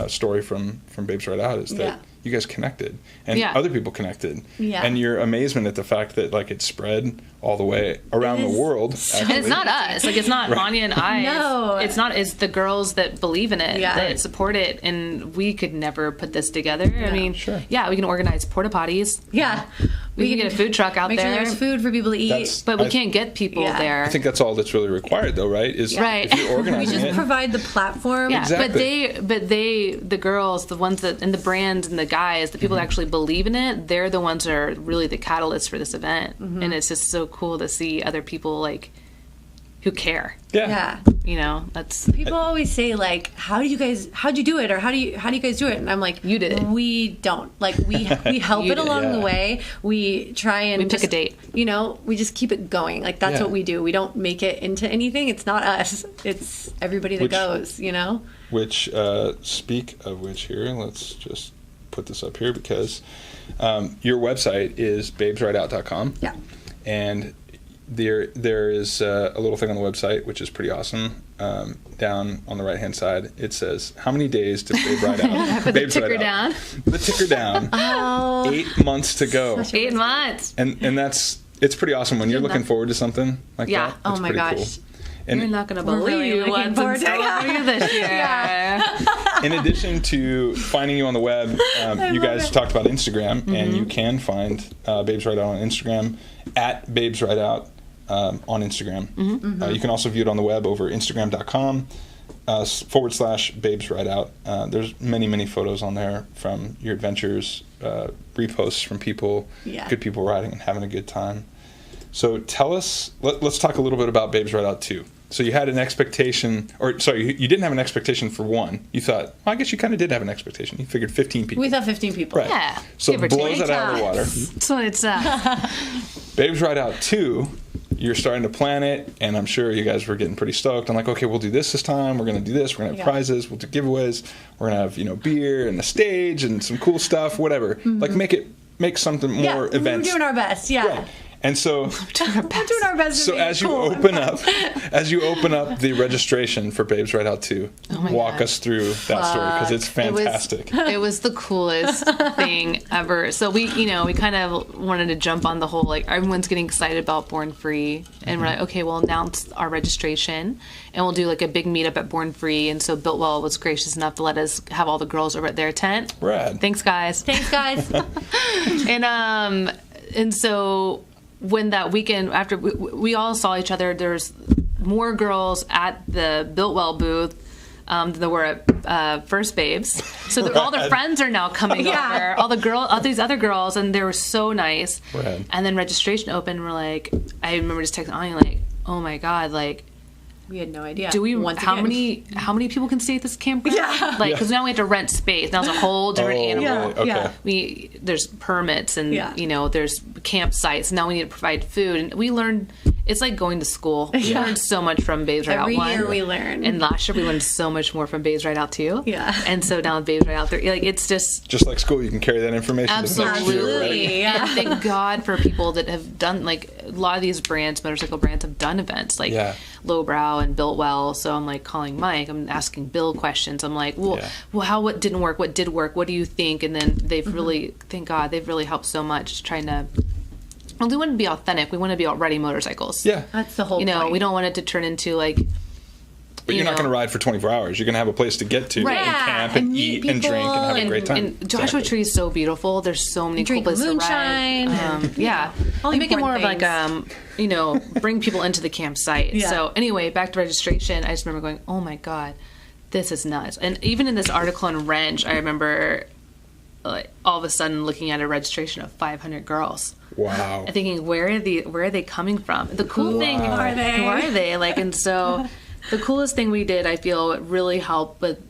story from Babes Right Out is that Yeah. you guys connected and Yeah. other people connected. Yeah. And your amazement at the fact that like it spread all the way around It the is world. And it's not us. Like, it's not Anya and I. No. It's the girls that believe in it, Yeah. that support it, and we could never put this together. I mean, Sure. yeah, we can organize porta potties. Yeah. We can get a food truck out make there. sure there's food for people to eat. That's- But we I- can't get people Yeah. there. I think that's all that's really required, though, right? Is Right. if you're we organizing just it. provide the platform. Yeah, Exactly. but the girls, the ones that, and the brands and the guys, the people that actually believe in it, they're the ones that are really the catalysts for this event. And it's just so cool to see other people like who care. Yeah. That's People always say like, how'd you do it? Or how do you guys do it? And I'm like, You did it. We don't. Like we help You it did it. along the Yeah. way. We try and We pick a date. We just keep it going. Like that's Yeah. what we do. We don't make it into anything. It's not us. It's everybody that Which- goes, Which, speak of which here, let's just put this up here because your website is babesrightout.com. Yeah. And there is a little thing on the website, which is pretty awesome. Down on the right-hand side, it says, how many days does Babe Ride Out? put the Babes Ride ticker Out. down. The ticker down. Oh. 8 months to go. 8 months. And it's pretty awesome when you're Good looking enough. forward to something like Yeah. that. Oh It's my pretty gosh. cool. And You're not going to We're really believe looking what's forward in to store it. for you this year. in addition to finding you on the web, you guys talked about Instagram, and you can find Babes Right Out on Instagram at Babes Right Out on Instagram. You can also view it on the web over Instagram.com /Babes Right Out. There's many photos on there from your adventures, reposts from people, Yeah. good people riding and having a good time. So tell us, let's talk a little bit about Babes Right Out 2. So you had an expectation, or sorry, you didn't have an expectation for one. You thought, well, I guess you kind of did have an expectation. You figured 15 people. We thought 15 people. Right. Yeah, So give or blows take. that out of the water. So it's Babes Right Out 2, you're starting to plan it, and I'm sure you guys were getting pretty stoked. I'm like, okay, we'll do this time. We're going to do this. We're going to have prizes. We'll do giveaways. We're going to have, beer and the stage and some cool stuff, whatever. Like make something more events. We're doing our best. Yeah. Right. And so We're doing our best. to So be as you cool. open up the registration for Babes Right Out 2, my walk God. us through that story because it's fantastic. It was the coolest thing ever. So we kind of wanted to jump on the whole, like, everyone's getting excited about Born Free. And we're like, okay, we'll announce our registration and we'll do like a big meetup at Born Free. And so Builtwell was gracious enough to let us have all the girls over at their tent. Rad. Thanks, guys. Thanks, guys. And so when that weekend after we all saw each other, there's more girls at the Builtwell booth than there were at First Babes. So all their friends are now coming over. All these other girls, and they were so nice. Rad. And then registration opened, and we're like, I remember just texting Anya like, oh my God, like, We had no idea. do we? How again. many people can stay at this campground? Yeah. Like, because now we have to rent space. Now it's a whole different animal. Yeah. Really? Okay. Yeah. There's permits and Yeah. there's campsites. Now we need to provide food, and we learned. It's like going to school. We learned so much from Babes Right Every Out 1. year we learn. And last year we learned so much more from Babes Right Out 2. Yeah. And so now with Babes Right Out 3, like, it's just Just like school, you can carry that information to next year, right? Absolutely. Yeah. And thank God for people that have done, like, a lot of these brands, motorcycle brands, have done events like Yeah. Lowbrow and Built Well. So I'm like calling Mike, I'm asking Bill questions. I'm like, well, what didn't work? What did work? What do you think? And then they've really, thank God, they've really helped so much trying to. Well, we want to be authentic. We want to be about riding motorcycles. Yeah. That's the whole point. We don't want it to turn into like. But you're not going to ride for 24 hours. You're going to have a place to get to Right. and Yeah, camp and and eat meet and drink and have a great time. And Joshua Tree is so beautiful. There's so many cool Drink places to moonshine ride. and, Yeah. all They make it more of important like bring people into the campsite. Yeah. So anyway, back to registration. I just remember going, oh my God, this is nuts. And even in this article in Wrench, I remember all of a sudden looking at a registration of 500 girls. Wow. And thinking, where are they coming from? The cool thing, Who are they? Who are they? Like, and so the coolest thing we did, I feel, really helped with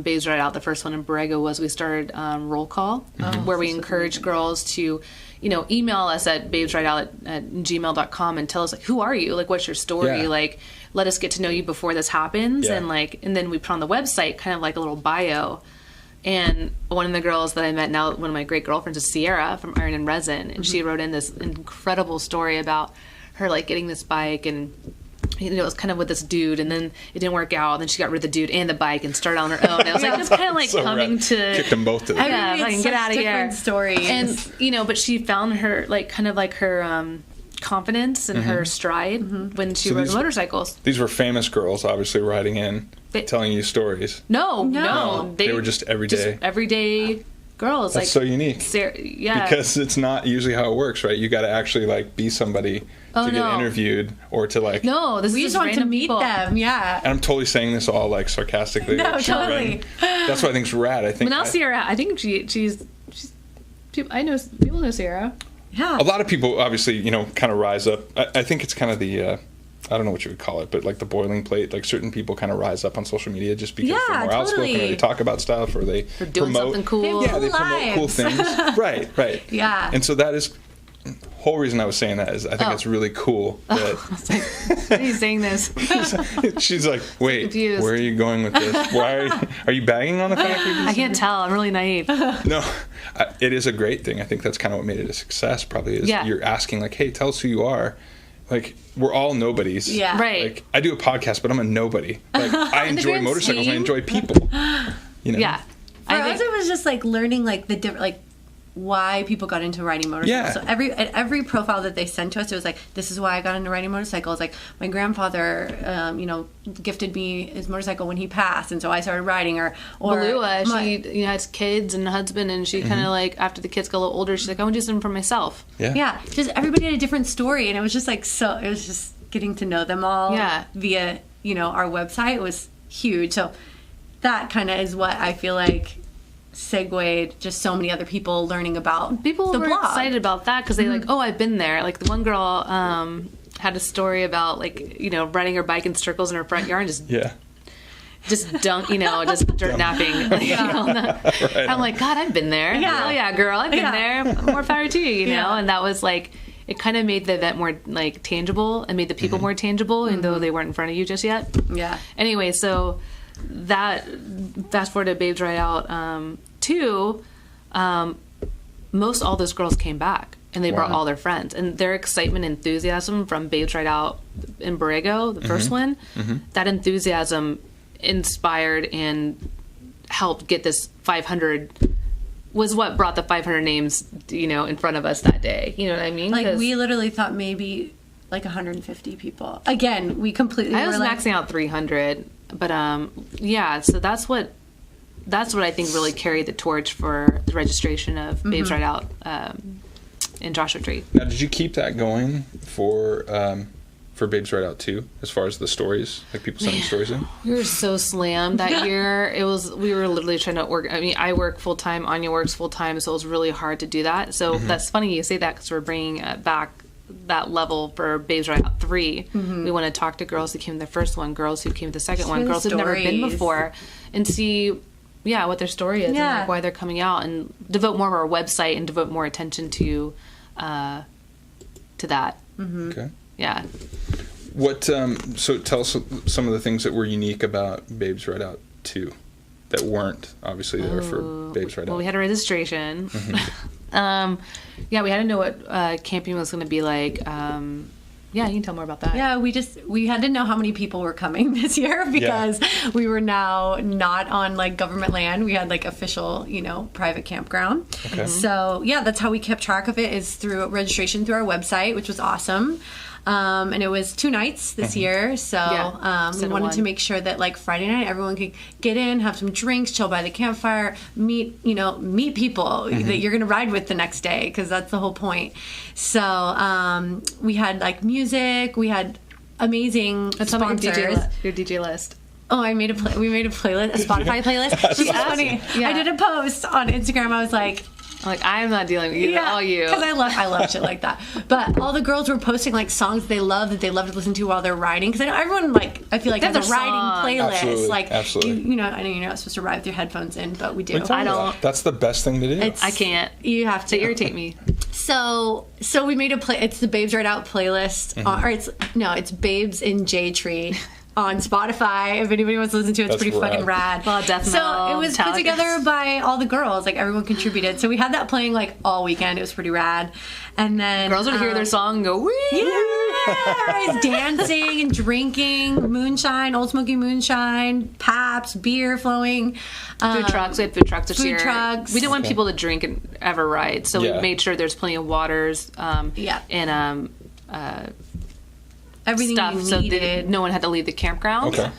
Babes Right Out, the first one in Borrego, was we started Roll Call, where we encourage girls to, email us at babesrightout at gmail.com and tell us, like, who are you? Like, what's your story? Yeah. Like, let us get to know you before this happens. Yeah. And then we put on the website kind of like a little bio. And one of the girls that I met now, one of my great girlfriends, is Sierra from Iron and Resin, and she wrote in this incredible story about her like getting this bike, and it was kind of with this dude, and then it didn't work out, and then she got rid of the dude and the bike and started on her own. And I was like, just kind of like So coming rad. to Kicked them both to the yeah, Everybody like, has get such out of here. different stories. And but she found her like kind of like her confidence and her stride when she So rode these- motorcycles. These were famous girls, obviously, riding in, They- telling you stories. No, They were just everyday girls. That's like so unique. Yeah, Because it's not usually how it works, right? You got to actually like be somebody to get no. interviewed or to like. no, this we is just want to random meet people. them. Yeah. And I'm totally saying this all like sarcastically. No, or chagrin. totally. That's what I think's rad. I think But now Sierra, I think she's I know people know Sierra. Yeah. a lot of people obviously kind of rise up. I think it's kind of the I don't know what you would call it, but like the boiling plate. Like certain people kind of rise up on social media just because they're Yeah, more outspoken, or totally. they talk about stuff, or they For doing promote something cool. Yeah, they Cool promote cool lives. things. Right. Yeah. And so that is whole reason I was saying that is I think it's really cool that Why are you saying this? she's like, wait, confused. where are you going with this? Why are you bagging on the fact that I can't tell. I'm really naive. No, it is a great thing. I think that's kind of what made it a success. Probably is Yeah. you're asking like, hey, tell us who you are. Like we're all nobodies. Yeah. Right. Like I do a podcast, but I'm a nobody. Like I In the enjoy grand motorcycles. I scheme. enjoy people. Yeah. For us, it was just like learning like the different like why people got into riding motorcycles. Yeah. So every profile that they sent to us, it was like, this is why I got into riding motorcycles. Like my grandfather, gifted me his motorcycle when he passed, and so I started riding. Or Balua, my- she has kids and a husband, and she kind of like after the kids got a little older, she's like, I want to do something for myself. yeah, just everybody had a different story, and it was just like it was just getting to know them all. Yeah. Via our website was huge. So that kind of is what I feel like segued just so many other people learning about People the were blog. excited about that because they like, oh, I've been there. Like the one girl had a story about like riding her bike in circles in her front yard and just just dirt napping. Like, I'm like, God, I've been there. Yeah. Oh yeah, girl, I've been Yeah. there. More power to you, know. Yeah. And that was like, it kind of made the event more like tangible and made the people more tangible, even though they weren't in front of you just yet. Yeah. Anyway, so that fast forward to Babes Right Out 2, most all those girls came back. And they brought all their friends. And their excitement and enthusiasm from Babes Right Out in Borrego, the first one, that enthusiasm inspired and helped get this 500, was what brought the 500 names, in front of us that day. You know what I mean? Like 'Cause we literally thought maybe like 150 people. Again, we completely I was were like, maxing out 300. But, so that's what I think really carried the torch for the registration of Babes Right Out in Joshua Tree. Now, did you keep that going for Babes Right Out too, as far as the stories, like people sending stories in? We were so slammed that year. We were literally trying to work. I mean, I work full time, Anya works full time, so it was really hard to do that. So that's funny you say that because we're bringing back that level for Babes Right Out 3. We want to talk to girls who came to the first one, girls who came to the second one, hear the girls who've never been stories. before, and see, what their story is and Yeah. like why they're coming out, and devote more of our website and devote more attention to that. Okay. Yeah. What? So tell us some of the things that were unique about Babes Right Out 2 that weren't obviously there for Babes Right Out. Well, we had a registration. We had to know what camping was going to be like. You can tell more about that. Yeah, we had to know how many people were coming this year because we were now not on like government land. We had like official, private campground. Okay. So that's how we kept track of it, is through registration through our website, which was awesome. And it was 2 nights this year, so we wanted to make sure that like Friday night everyone could get in, have some drinks, chill by the campfire, meet people that you're gonna ride with the next day, because that's the whole point. So we had like music, we had amazing sponsors. Your DJ list. Oh, we made a playlist, a Spotify playlist. It's funny. Yeah. I did a post on Instagram. I was like, I'm not dealing with you, all you. Because I love shit like that. But all the girls were posting like songs they love to listen to while they're riding. Because I know everyone I feel like has a riding playlist. Absolutely. I know you're not supposed to ride with your headphones in, but we do. I don't. That's the best thing to do. I can't. You have to. They irritate me. So we made it's the Babes Right Out playlist, it's Babes in J Tree. On Spotify, if anybody wants to listen to it, it's That's pretty rad. fucking rad. Well, definitely. So it was put together by all the girls, like everyone contributed. So we had that playing like all weekend. It was pretty rad. And then Girls would hear their song and go, wee! Yeah, dancing and drinking, moonshine, Old Smoky moonshine, Paps, beer flowing. Food trucks. We had food trucks this Food year. trucks. We didn't want people to drink and ever ride, so we made sure there's plenty of waters. And everything stuff, you so needed. no one had to leave the campground. Okay.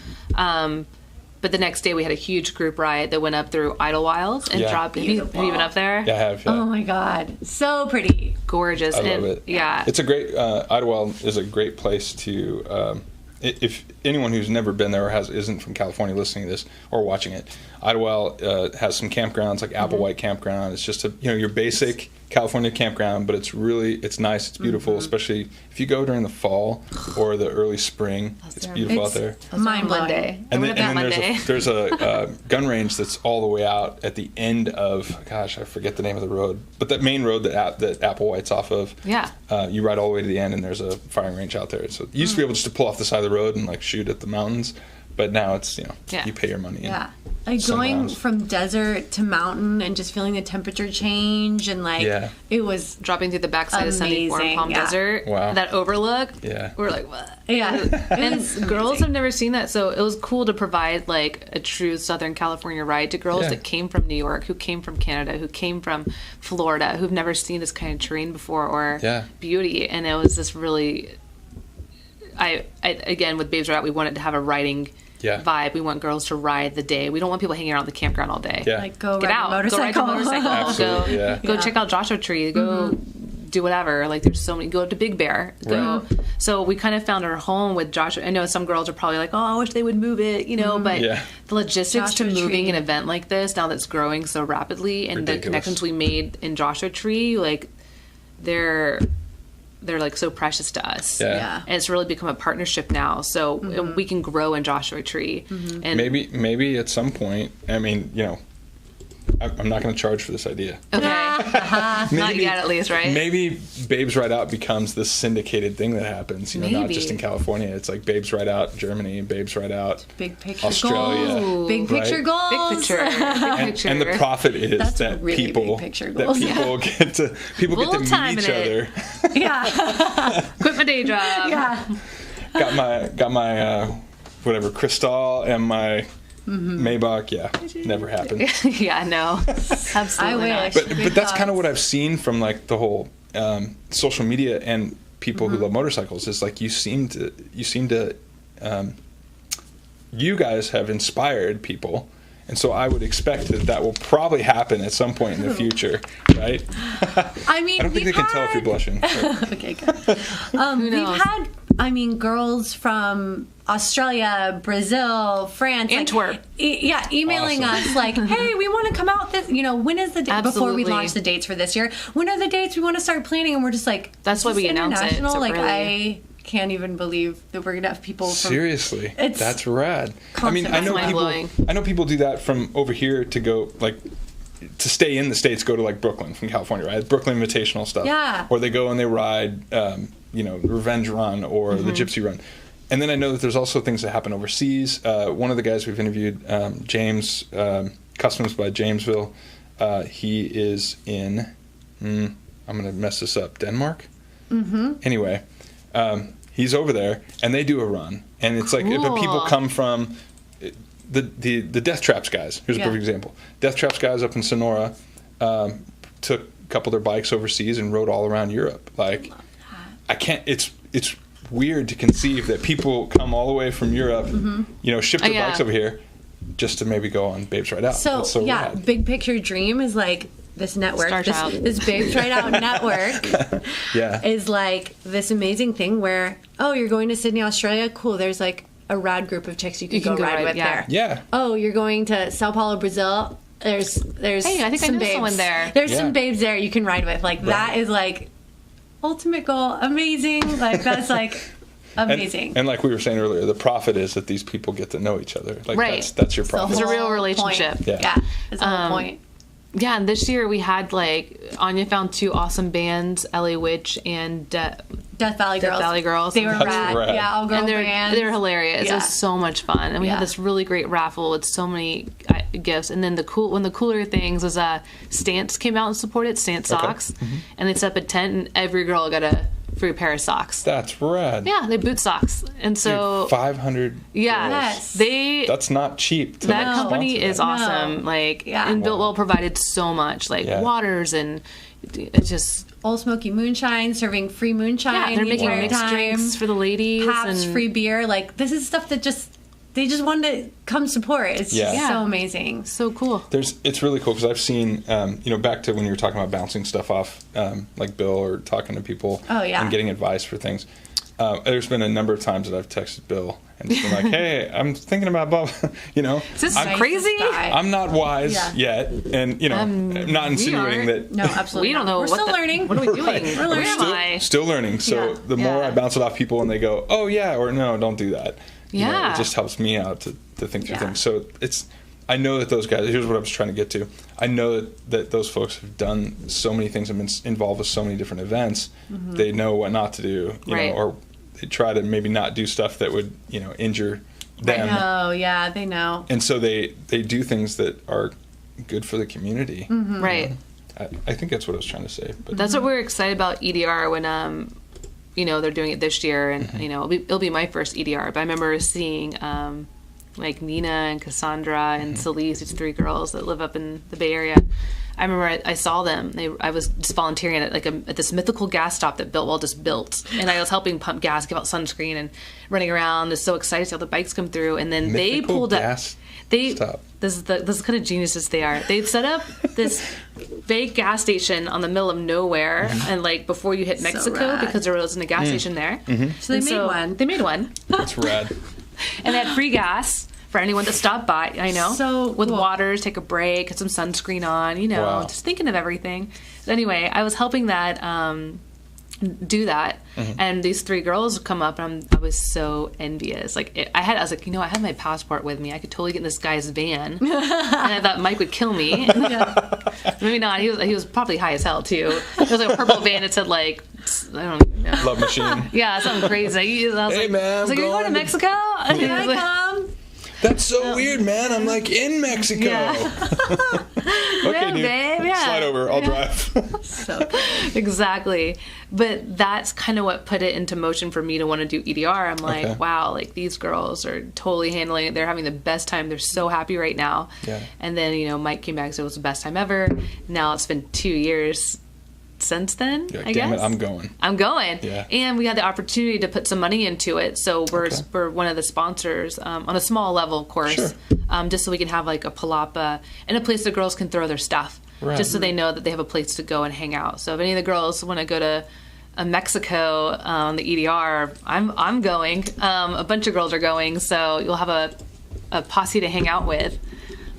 But the next day we had a huge group ride that went up through Idlewild and dropped. Have you been up there? Yeah, I have. Yeah. Oh my god, so pretty, Gorgeous. I love it. Yeah. It's a great, Idlewild is a great place to, if anyone who's never been there or isn't from California listening to this or watching it, Idlewild has some campgrounds like Applewhite Campground. It's just your basic California campground, but it's nice, it's beautiful, especially if you go during the fall or the early spring. It's beautiful out there. mind blowing. Monday. And then there's a gun range that's all the way out at the end of, gosh, I forget the name of the road, but that main road that Applewhite's off of. Yeah. You ride all the way to the end, and there's a firing range out there. So you used to be able just to pull off the side of the road and like shoot at the mountains, but now it's you pay your money. Yeah. Like going from desert to mountain and just feeling the temperature change and it was dropping through the backside of 74 in Palm Desert. Wow. That overlook. Yeah. We're like, what? Yeah. And girls have never seen that, so it was cool to provide like a true Southern California ride to girls that came from New York, who came from Canada, who came from Florida, who've never seen this kind of terrain before or beauty. And it was this really, I again, with Babes Right Out, we wanted to have a riding vibe. We want girls to ride the day. We don't want people hanging around the campground all day. Yeah. like go Get ride out. a motorcycle. Go ride a motorcycle. Absolutely, Go check out Joshua Tree. Go do whatever. Like there's so many. Go up to Big Bear. Go. So we kind of found our home with Joshua. I know some girls are probably like, oh, I wish they would move it, but the logistics Joshua to moving Tree. an event like this now that's growing so rapidly, and the connections we made in Joshua Tree, like they're like so precious to us. Yeah. And it's really become a partnership now. So we can grow in Joshua Tree. And maybe at some point, I mean, I'm not going to charge for this idea. Okay. Not yet, at least, right? Maybe Babes Right Out becomes this syndicated thing that happens, not Maybe. just in California. It's like Babes Right Out Germany, Babes Right Out Big picture Australia. goals. Big picture right? goals. Big picture. Big picture. And the profit is That's that really people big picture that goals. people get to Full time meet each in it. other. Yeah. Quit my day job. Yeah. got my whatever Cristal and my Maybach. Yeah, never happened. Yeah, no. Absolutely I not. wish. But that's kind of what I've seen from like the whole social media and people who love motorcycles is like you seem to you guys have inspired people, and so I would expect that will probably happen at some point in the future, right? I mean, I don't think they can tell if you're blushing. but- Okay, good. We've knows? had, girls from Australia, Brazil, France, Antwerp. emailing Awesome. us like, "Hey, we want to come out this. When is the date?" Before we Absolutely. launch the dates for this year, when are the dates we want to start planning? And we're just like, That's why "Is we this announce it international?" so Like early. can't even believe that we're gonna have people from Seriously, It's that's rad. I mean, constant. I know That's people. mind-blowing. I know people do that from over here to go like to stay in the States. Go to like Brooklyn from California, right? Brooklyn Invitational stuff. Yeah. Or they go and they ride, Revenge Run or the Gypsy Run. And then I know that there's also things that happen overseas. One of the guys we've interviewed, James, Customs by Jamesville, he is in, I'm going to mess this up, Denmark? Mm-hmm. Anyway, he's over there, and they do a run. And it's like, but people come from the Death Traps guys. Here's a perfect example. Death Traps guys up in Sonora took a couple of their bikes overseas and rode all around Europe. Like, I can't, it's weird to conceive that people come all the way from Europe, ship their bikes over here just to maybe go on Babes Ride Out. So rad. big picture dream is like this network, this Babes Ride Out network is like this amazing thing where, you're going to Sydney, Australia, cool, there's like a rad group of chicks you can go ride with there. Yeah. Oh, you're going to Sao Paulo, Brazil, there's Hey, I think some I know babes. someone there. There's some babes there you can ride with. Like that is like ultimate goal, amazing. Like that's like amazing. And like we were saying earlier, the profit is that these people get to know each other. Like Right. that's your profit. It's a real relationship. Point. Yeah. It's the whole point. Yeah, and this year we had Anya found 2 awesome bands, LA Witch and Death Valley Girls. They were That's rad. rad. Yeah, all girl and bands. they're hilarious. Yeah. It was so much fun, and we had this really great raffle with so many gifts. And then one of the cooler things was Stance came out and supported Stance socks, and they set up a tent, and every girl got a free pair of socks. That's rad. Yeah, they boot socks, and so Dude, 500. Yes. That's not cheap. That company is No. awesome. Yeah. And Builtwell provided so much, waters and it's just. Old Smoky Moonshine, serving free moonshine. Yeah, they're the making entire mixed time. drinks for the ladies. Taps, and free beer. Like this is stuff that they just wanted to come support. It's just so amazing. So cool. It's really cool because I've seen, back to when you were talking about bouncing stuff off, like Bill or talking to people and getting advice for things. There's been a number of times that I've texted Bill and just been like, hey, I'm thinking about blah, Is this crazy? I'm not wise yet. And, I'm not insinuating that. No, absolutely. We don't know. We're still learning. What are we doing? We're learning. Still learning. So the more I bounce it off people and they go, oh, yeah, or no, don't do that. It just helps me out to think through things. So I know that those guys, here's what I was trying to get to. I know that those folks have done so many things and been involved with so many different events. They know what not to do, you know, or they try to maybe not do stuff that would, injure them. They know. And so they do things that are good for the community. Right. I think that's what I was trying to say. But That's what we're excited about EDR when they're doing it this year, and it'll be my first EDR. But I remember seeing like Nina and Cassandra and Celise, these 3 girls that live up in the Bay Area. I remember I saw them. I was just volunteering at this mythical gas stop that Builtwell just built, and I was helping pump gas, give out sunscreen, and running around. Just so excited to see all the bikes come through, and then they pulled up. Stop. This is the kind of geniuses they are. They set up this fake gas station on the middle of nowhere, and before you hit Mexico, because there wasn't a gas station there. So they made one. They made one. that's rad. And they had free gas for anyone that stopped by, with cool. water, take a break, get some sunscreen on, just thinking of everything. But anyway, I was helping that do that, and these 3 girls come up, and I was so envious. I was like, I had my passport with me. I could totally get in this guy's van, and I thought Mike would kill me. Maybe not. He was probably high as hell too. It was like a purple van. It said I don't know. Love machine. Yeah, something crazy. I was hey man, I was like, are you going to Mexico? Here I come. That's so weird, man. I'm in Mexico. Yeah. Okay, dude. Babe, yeah. Slide over. I'll drive. Exactly. But that's kind of what put it into motion for me to want to do EDR. I'm like, wow, these girls are totally handling it. They're having the best time. They're so happy right now. Yeah. And then, Mike came back and said it was the best time ever. Now it's been 2 years since then, I guess. Damn it, I'm going. Yeah. And we had the opportunity to put some money into it. So we're one of the sponsors on a small level, of course, just so we can have a palapa and a place the girls can throw their stuff, just so they know that they have a place to go and hang out. So if any of the girls want to go to Mexico on the EDR, I'm going. A bunch of girls are going, so you'll have a posse to hang out with.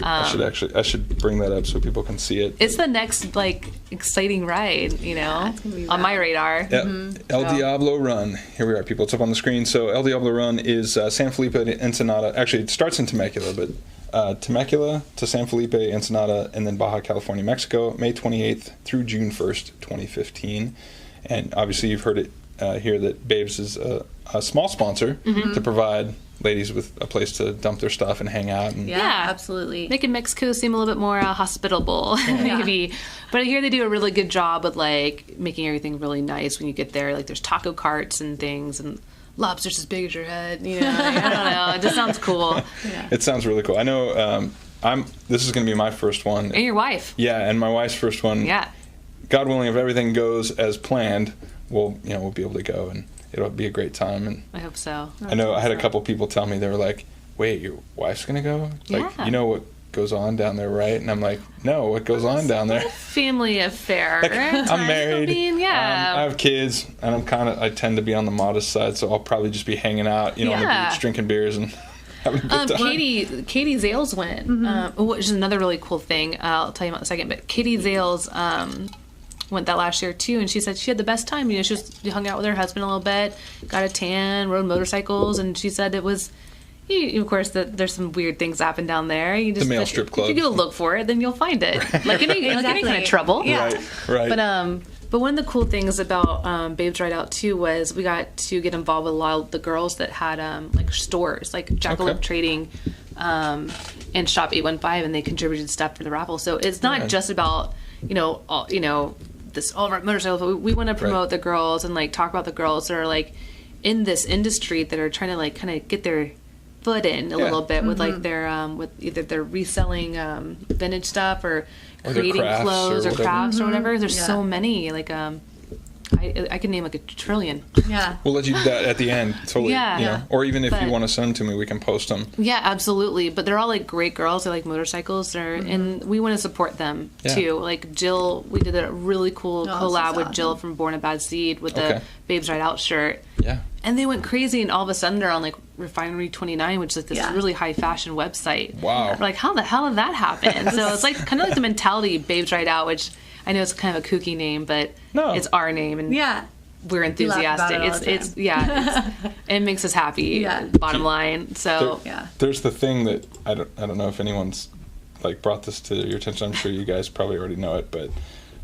I should bring that up so people can see it. It's the next like exciting ride, you know, it's gonna be on my rad. radar. Yep. El Diablo Run. Here we are, people. It's up on the screen. So El Diablo Run is San Felipe to Ensenada. Actually, it starts in Temecula, but Temecula to San Felipe, Ensenada, and then Baja California, Mexico, May 28th through June 1st, 2015. And obviously, you've heard it here that Babes is a small sponsor to provide ladies with a place to dump their stuff and hang out. And Yeah. absolutely. Making Mexico seem a little bit more hospitable, maybe. But I hear they do a really good job with like making everything really nice when you get there. Like there's taco carts and things, and lobsters as big as your head. You know, like, I don't know. It just sounds cool. It sounds really cool. I know. This is going to be my first one. And your wife. Yeah, and my wife's first one. Yeah. God willing, if everything goes as planned, we'll be able to go, and it'll be a great time. And I hope so. I know I had a couple people tell me, they were like, "Wait, your wife's gonna go? Like, Yeah. you know what goes on down there, right?" And I'm like, "No, what goes on down there?" Family affair. Like, I'm married. I mean, yeah. I have kids, and I tend to be on the modest side, so I'll probably just be hanging out, on the Yeah. beach, drinking beers, and having a good time. Katie Zales went, which is another really cool thing. I'll tell you about in a second. But Katie Zales went that last year too, and she said she had the best time. She hung out with her husband a little bit, got a tan, rode motorcycles, and she said it was. Of course, there's some weird things happen down there. You just, The male strip clubs. If you go look for it, then you'll find it. Like any kind of trouble. Yeah. Right. But one of the cool things about Babes Ride Out too was we got to get involved with a lot of the girls that had like stores, like Jackalope Trading and Shop 815, and they contributed stuff for the raffle. So it's not just about this all of our motorcycles. But we want to promote the girls and like talk about the girls that are like in this industry that are trying to like kind of get their foot in a little bit with like their with either their reselling vintage stuff or creating crafts clothes or or whatever. crafts or whatever. There's Yeah. so many like I could name like a trillion. Yeah. We'll let you do that at the end, totally. Yeah. You know? Or even if you But- want to send them to me, we can post them. Yeah, absolutely. But they're all like great girls. They like motorcycles, and we want to support them Yeah. too. Like Jill, we did a really cool Oh, collab this is with Jill awesome. from Born a Bad Seed with the Okay. Babes Ride Out shirt. Yeah. And they went crazy, and all of a sudden they're on like Refinery 29, which is like this Yeah. really high fashion website. Wow. We're like, how the hell did that happen? So it's like kind of like the mentality Babes Ride Out, which I know it's kind of a kooky name, but No. it's our name, and Yeah. we're We laugh about enthusiastic. it all the It's yeah, it makes us happy. Yeah. Bottom line. So Yeah. There's the thing that I don't know if anyone's like brought this to your attention. I'm sure you guys probably already know it, but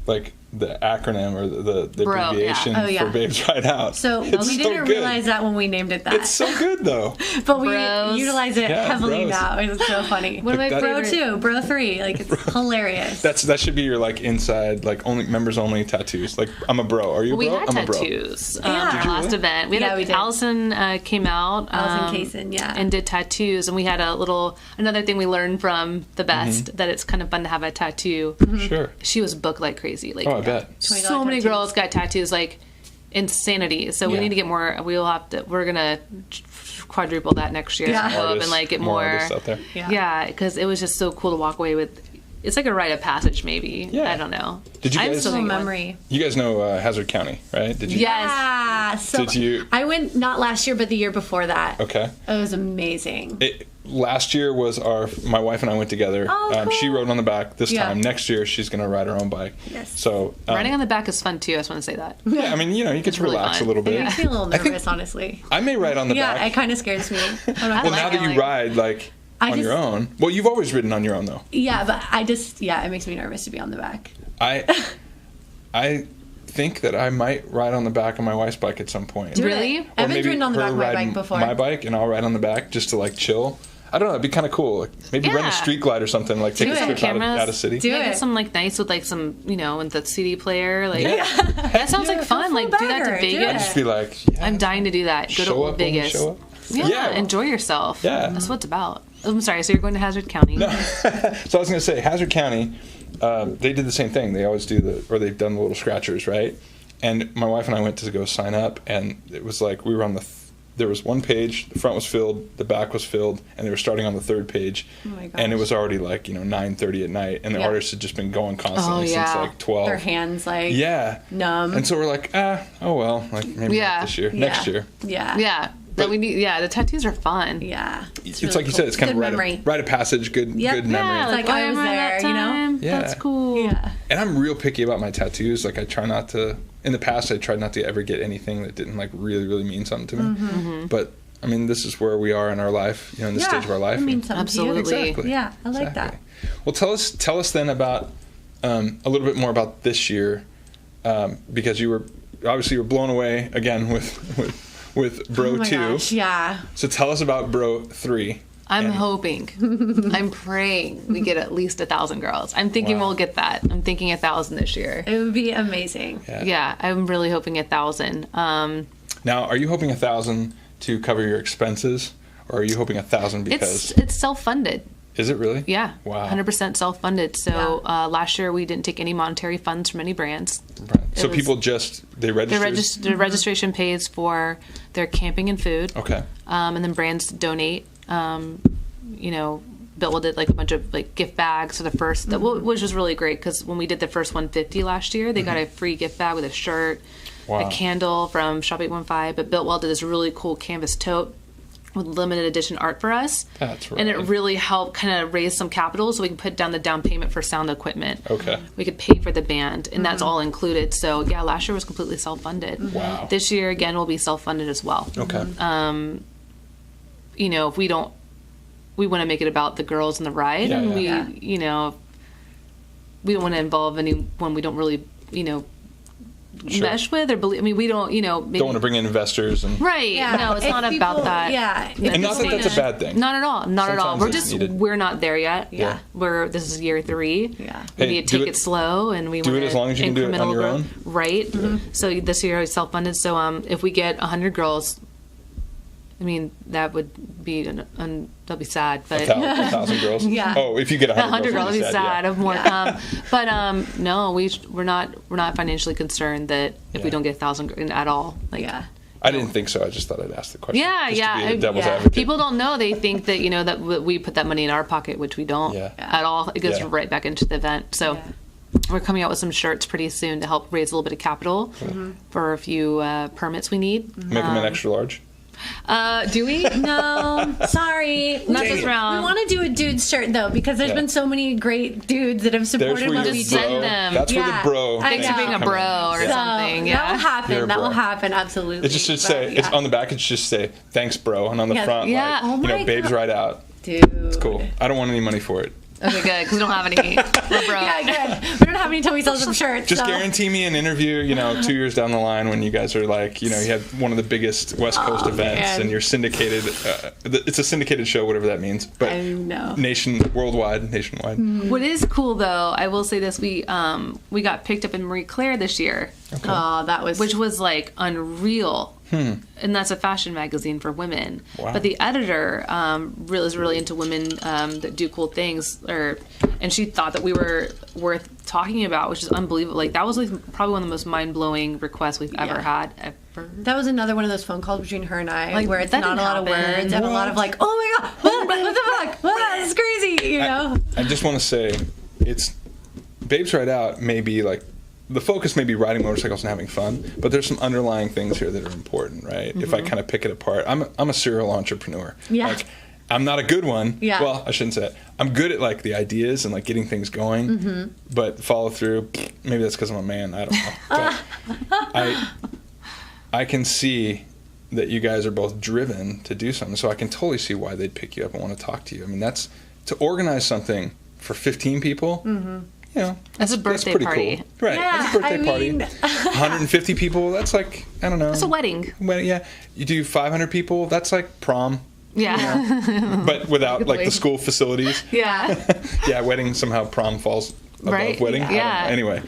like the acronym or the Bro, yeah. abbreviation Oh, yeah. for Babes Ride Out. So It's we so didn't good. realize that when we named it that. It's so good though. but we Bros. utilize it Yeah, heavily bros. now. It's so funny. One of my Like that- Bro favorite- 2, Bro 3. Like, it's hilarious. That should be your like inside like only members only tattoos. Like I'm a bro. Are you a We bro? had I'm a bro. tattoos Yeah. at Did our you last really? event. We Yeah, had we did. Allison came out. Allison Kaysen, yeah. and did tattoos. And we had another thing we learned from the best Mm-hmm. that it's kind of fun to have a tattoo. Sure. She was booked like crazy. Like Oh, I bet. so many tattoos. girls got tattoos like insanity. So we Yeah. need to get more. We're gonna quadruple that next year. Yeah. I hope, Artists, and like get more more. artists out there. Yeah, because it was just so cool to walk away with. It's like a rite of passage, maybe. Yeah. I don't know. Did you I'm guys- still Little getting one. memory. You guys know Hazard County, right? Did you? Yes. Yeah. So Did you- I went not last year, but the year before that. Okay. It was amazing. Last year was my wife and I went together. Oh, cool. She rode on the back this Yeah. time. Next year she's going to ride her own bike. Yes. So Riding on the back is fun too. I just want to say that. yeah, I mean, you get to really relax fun. a little bit. It makes me a little think- nervous, honestly. I may ride on the Yeah, back. it kind of scares me. I'm not I well, gonna like now that it. you ride like I on your just- own. Well, you've always ridden on your own though. Yeah, but it makes me nervous to be on the back. I think that I might ride on the back of my wife's bike at some point. Do Really? it. Or Evan's maybe ridden on the her back of my ride bike before. My bike, and I'll ride on the back just to like chill. I don't know. It'd be kind of cool. Like, maybe rent Yeah. a street glide or something. Like take Do a it. trip Cameras. out of city. Do Yeah, it. get some like nice with like some with the CD player. Like Yeah. that sounds like fun. full Like do that to bagger, do Vegas. it. Just be like, yeah, I'm dying to do that. Go to show old up when you Vegas. show up. Yeah, Yeah. enjoy yourself. Yeah. That's what it's about. I'm sorry. So you're going to Hazard County? So I was going to say, Hazard County, they did the same thing. They always do they've done the little scratchers, right? And my wife and I went to go sign up, and it was like we were on there was one page, the front was filled, the back was filled, and they were starting on the third page. Oh my gosh. And it was already like, 9:30 at night, and the Yeah. artists had just been going constantly Oh, since yeah. like 12. Their hands like Yeah. numb. And so we're like, oh well, like maybe Yeah. not this year, Yeah. next year. Yeah. Yeah. that we need. Yeah, the tattoos are fun. Yeah. It's really like you cool. said, it's kind Good of memory. rite of passage, good Yep. memory. Yeah, Like, oh, I was remember there, that you know? time? Yeah. That's cool. Yeah. And I'm real picky about my tattoos. Like I try not to. In the past, I tried not to ever get anything that didn't like really, really mean something to me. Mm-hmm. But I mean, this is where we are in our life. You know, in this stage of our life. I mean, and- something to you. Absolutely. Exactly. Yeah, I like Exactly. that. Well, tell us then about a little bit more about this year, because you were blown away again with Bro Oh my 2. gosh, yeah. So tell us about Bro 3. I'm And- hoping, I'm praying we get at least 1,000 girls. I'm thinking Wow. we'll get that. I'm thinking 1,000 this year. It would be amazing. Yeah, I'm really hoping 1,000. Now, are you hoping 1,000 to cover your expenses, or are you hoping 1,000 because It's self-funded. is it really? Yeah, Wow. 100% self-funded. So Yeah. last year we didn't take any monetary funds from any brands. Right. So was- people just they register. The registration pays for their camping and food. Okay. And then brands donate. Bill did like a bunch of like gift bags for the first, which was really great because when we did the first 150 last year, they got a free gift bag with a shirt, Wow. a candle from Shop 815. But Biltwell did this really cool canvas tote with limited edition art for us. That's right. And it really helped kind of raise some capital so we can put down the down payment for sound equipment. Okay. We could pay for the band, and that's all included. So yeah, last year was completely self-funded. Wow. This year again will be self-funded as well. Okay. If we want to make it about the girls and the ride, Yeah, and yeah. we don't want to involve anyone we don't really, Sure. mesh with or believe. I mean, we don't, maybe, Don't want to bring in investors and right. Yeah. No, it's If not people- about that. Yeah. and not that that's a bad thing. Not at all. Not at all. Sometimes it's needed. We're not there yet. Yeah. This is year 3. Yeah. We Hey, need to do take it slow, and we do want it as long as you can do it on incremental your growth. own. Right. So this year I was self-funded. So if we get 100 girls, I mean that would be that'd be sad, but 1,000 girls. Yeah. Oh, if you get 100 girls would be sad. Yeah. Of more come. But no, we're not financially concerned that if we Yeah. don't get 1,000 at all. Like, Yeah. I didn't think so. I just thought I'd ask the question. Yeah, just yeah. To be the devil's Yeah. advocate. People don't know. They think that that we put that money in our pocket, which we don't Yeah. at all. It goes Yeah. right back into the event. So we're coming out with some shirts pretty soon to help raise a little bit of capital for a few permits we need. Make them an extra large. Do we? No, sorry. Not Dang this it. round. We want to do a dude's shirt though, because there's Yeah. been so many great dudes that have There's supported where what your we Just do. send bro. them. That's where Yeah. the bro. I thing know. being a come bro in. or So something. that will Yeah. happen. You're a That will bro. happen. Absolutely. It just should But, say it's yeah. on the back. It should just say thanks, bro, and on the Yeah. front, Yeah. like Oh my babes God. right out. Dude. It's cool. I don't want any money for it. Okay, good. Because we don't have any. We're broke. Yeah, good. We don't have any till we sell some shirts. Just so. guarantee me an interview, 2 years down the line when you guys are like, you have one of the biggest West Coast events man. and you're syndicated. It's a syndicated show, whatever that means. But I know. nationwide. What is cool though, I will say this: we got picked up in Marie Claire this year, Oh, that was which was like unreal. And that's a fashion magazine for women. Wow. But the editor is really into women that do cool things, and she thought that we were worth talking about, which is unbelievable. Like that was like probably one of the most mind blowing requests we've ever had. Ever. That was another one of those phone calls between her and I, Like, where it's that not a didn't lot of happen. words and a lot of like, oh my god, what the fuck, this is crazy, I just want to say, it's Babes Ride Out may be like, the focus may be riding motorcycles and having fun, but there's some underlying things here that are important, right? If I kind of pick it apart, I'm a serial entrepreneur. Yeah. Like, I'm not a good one. Yeah. Well, I shouldn't say it. I'm good at like the ideas and like getting things going, but follow through. Maybe that's because I'm a man. I don't know. But I can see that you guys are both driven to do something, so I can totally see why they'd pick you up and want to talk to you. I mean, that's to organize something for 15 people. That's a birthday pretty party. cool. Right. Yeah, That's a birthday I party. mean- 150 people, that's like, I don't know. It's a wedding. Well, yeah. You do 500 people, that's like prom, Yeah. but without like the Exactly. school facilities. Yeah. Yeah, wedding, somehow prom falls above Right? wedding. I don't know. Yeah. Anyway,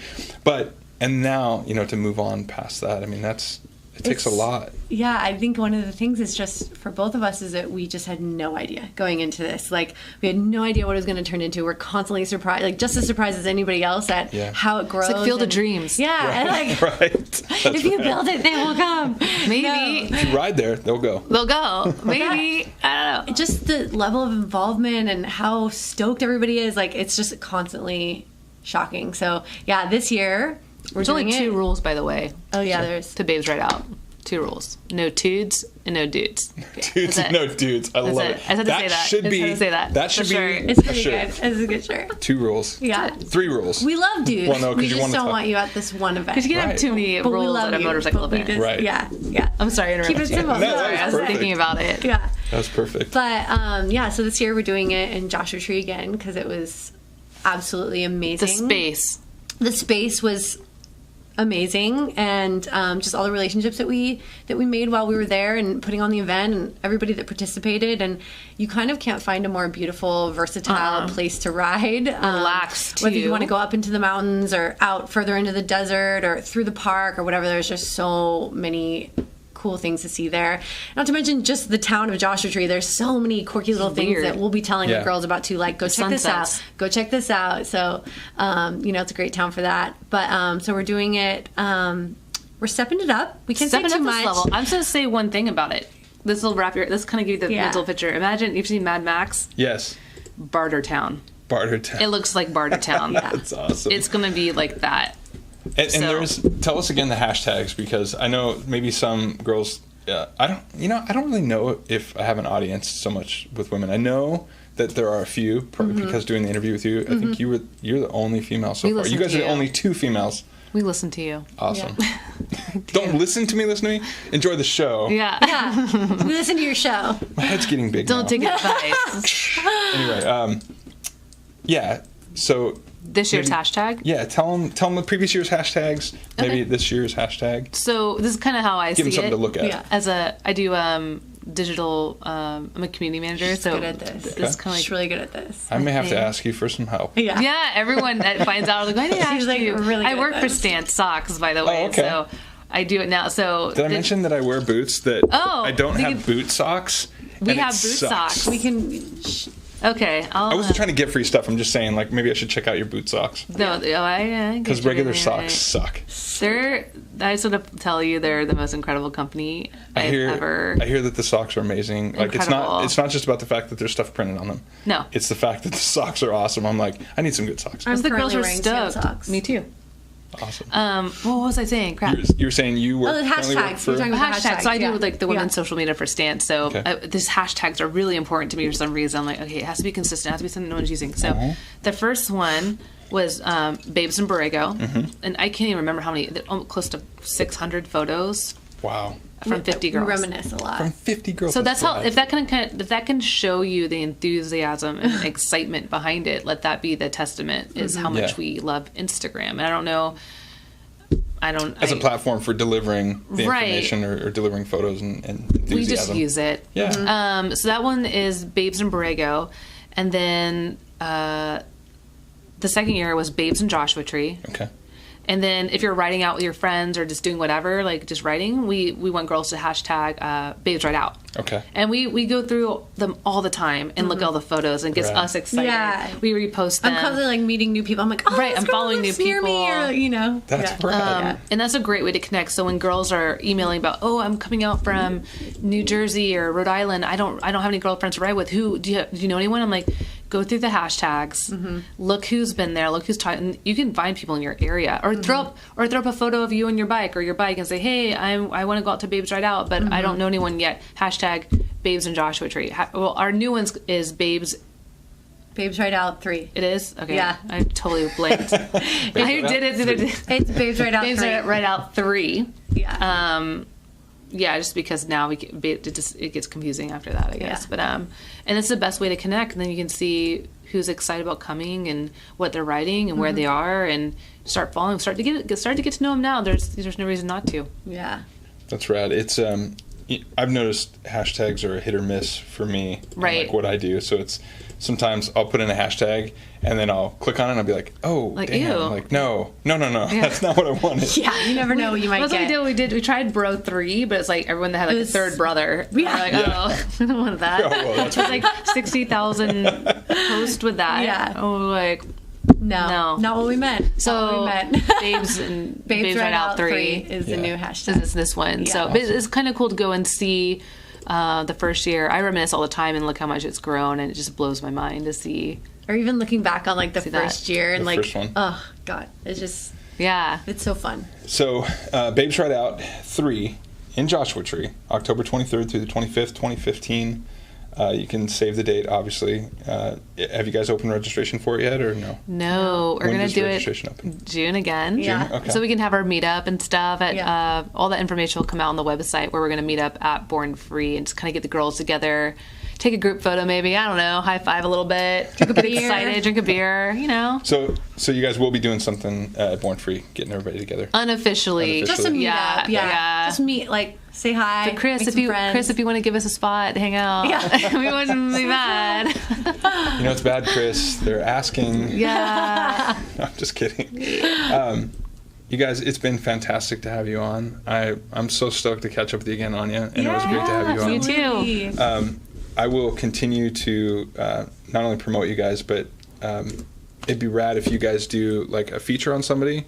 but, and now, to move on past that, I mean, it takes a lot. Yeah, I think one of the things is just for both of us is that we just had no idea going into this. Like we had no idea what it was going to turn into. We're constantly surprised, like just as surprised as anybody else at Yeah. how it grows. It's like Field of and- Dreams. Yeah, and like Right. That's if you right. build it, they will come. Maybe. No. If you ride there, they'll go. They'll go. Maybe. I don't know. Just the level of involvement and how stoked everybody is, like it's just constantly shocking. So yeah, this year we're There's only doing 2 it. rules, by the way, Oh yeah, there's to Babes Right Out. 2 rules. No tudes and no dudes. Dudes and no dudes. I love it. I had to say that. Should be, I had to say that. That should be It's a pretty shirt. good. It's a good shirt. 2 rules. Yeah. 3 rules. We love dudes. Well, no, 'cause we you just wanna don't talk. want you at this one event. Because you can have Right. too many But we rules love at a you, motorcycle but we event. just- Right. Yeah. I'm sorry, I interrupted Keep it you. simple. No, Sorry, that I was was perfect. thinking about it. Yeah. That was perfect. But yeah, so this year we're doing it in Joshua Tree again because it was absolutely amazing. The space. The space was amazing, and just all the relationships that we made while we were there and putting on the event, and everybody that participated. And you kind of can't find a more beautiful, versatile place to ride. Relax, whether you too. want to go up into the mountains or out further into the desert or through the park or whatever. There's just so many cool things to see there. Not to mention just the town of Joshua Tree. There's so many quirky little things weird. that we'll be telling Yeah. the girls about too. Like, go check this out. sunsets. Go check this out. So, it's a great town for that. But so we're doing it. We're stepping it up. We can't say Stepping too up much. this level. I'm just going to say one thing about it. This will wrap this kind of give you the Yeah. mental picture. Imagine you've seen Mad Max, Yes. Bartertown. Bartertown. It looks like Bartertown. That's awesome. It's going to be like that. And So- tell us again the hashtags, because I know maybe some girls. I don't really know if I have an audience so much with women. I know that there are a few because doing the interview with you, I think you're the only female so We far. listen You guys to are the you. only 2 females. We listen to you. Awesome. Don't listen to me. Listen to me. Enjoy the show. Yeah. Yeah. We listen to your show. My head's getting big. Don't now. take advice. Anyway. Yeah. So. This year's maybe- hashtag. Yeah. Tell them the previous year's hashtags. Maybe Okay. this year's hashtag. So this is kind of how I Give see them something it. to look at. Yeah. I do digital. I'm a community manager, so good at this. This is kind of She's like really good at this. I may have to think- ask you for some help. Yeah. yeah. Everyone that finds out, like, I need to ask She's, like, you. really I good work at for this. Stance Socks, by the way, okay. so I do it now. So Did I mention that I wear boots that Oh, I don't we have can- boot socks? we and it have boot sucks. socks. We can. Okay, I wasn't trying to get free stuff. I'm just saying, like, maybe I should check out your boot socks. No, Because regular socks suck. I just want to tell you, they're the most incredible company I I've hear ever. I hear that the socks are amazing. Like, Incredible. it's not just about the fact that there's stuff printed on them. No. It's the fact that the socks are awesome. I'm like, I need some good socks. I'm The girls currently were wearing Stance stoked. socks. Me too. Awesome. What was I saying? Crap. You were saying you work, Oh, the currently work hashtags. for... You're talking about Hashtags. So I do yeah. like the women's Yeah. social media for Stance. So Okay. these hashtags are really important to me for some reason. I'm like, okay, it has to be consistent. It has to be something no one's using. So the first one was Babes in Borrego. And I can't even remember how many, close to 600 photos Wow. from 50 We girls. reminisce a lot. From 50 girls. So that's how, rad. if that can show you the enthusiasm and excitement behind it, let that be the testament is how much Yeah. we love Instagram. And I don't know, As a platform for delivering the Right. information or delivering photos and enthusiasm. we just use it. Yeah. So that one is Babes in Borrego. And then the second year was Babes in Joshua Tree. Okay. And then if you're writing out with your friends or just doing whatever, like just writing, we want girls to hashtag Babes Write Out. Okay. And we go through them all the time and look at all the photos and gets Right. us excited. Yeah. We repost them. I'm constantly like meeting new people. I'm like, oh, Right, this I'm girl following lives new near me, people. or, you know. That's yeah. rad. And that's a great way to connect. So when girls are emailing about, oh, I'm coming out from New Jersey or Rhode Island, I don't have any girlfriends to ride with. Who do you know anyone? I'm like, go through the hashtags, look who's been there, look who's talking. You can find people in your area, or throw up a photo of you and your bike and say, hey, I want to go out to Babes Ride Out, but I don't know anyone yet. Hashtag Babes in Joshua Tree. Well, our new ones is Babes. Babes Right Out 3. It is? Okay. Yeah. I totally blanked. I did it the other day. It's Babes Right Out Babes 3. Right Out 3. Yeah. Yeah, just because now it gets confusing after that, I guess. Yeah. But and it's the best way to connect, and then you can see who's excited about coming and what they're writing and where they are, and start following. Start to get to know them now. There's no reason not to. Yeah. That's rad. It's I've noticed hashtags are a hit or miss for me. in, Right. like what I do. So it's sometimes I'll put in a hashtag and then I'll click on it and I'll be like, oh, Like, damn. ew. Like, no. That's not what I wanted. Yeah, you never know what you might That's get. what we did. We tried Bro 3, but it's like everyone that had like a was- third brother. Yeah. We're like, oh, I don't want that. Oh, well, that's It's like 60,000 posts with that. Yeah. Oh, like No, No. not what we meant. Not so. what we meant. Babes and Babes Right Out 3 3 is the Yeah. new hashtag. is this one. Yeah. So but it's kind of cool to go and see the first year. I reminisce all the time and look how much it's grown, and it just blows my mind to see. Or even looking back on like the that. first year and The like, first one. oh god, it's just Yeah. it's so fun. So Babes Right Out 3 in Joshua Tree, October 23rd through the 25th, 2015. You can save the date, obviously. Have you guys opened registration for it yet, or no? No, we're When going does to do registration it open? June again. Yeah. June? Okay. So we can have our meetup and stuff. Yeah. All that information will come out on the website where we're going to meet up at Born Free and just kind of get the girls together, take a group photo maybe. I don't know, high five a little bit, drink a bit excited, drink a beer, you know. So you guys will be doing something at Born Free, getting everybody together. Unofficially. Just a meetup. Yeah, yeah. Just meet, like, say hi. But Chris, make if some you friends. want to give us a spot to hang out, Yeah. we wouldn't be mad. You know, it's bad, Chris. They're asking. Yeah. I'm just kidding. You guys, it's been fantastic to have you on. I'm so stoked to catch up with you again, Anya, and it was great to have you on. Me too. I will continue to not only promote you guys, but it'd be rad if you guys do like a feature on somebody.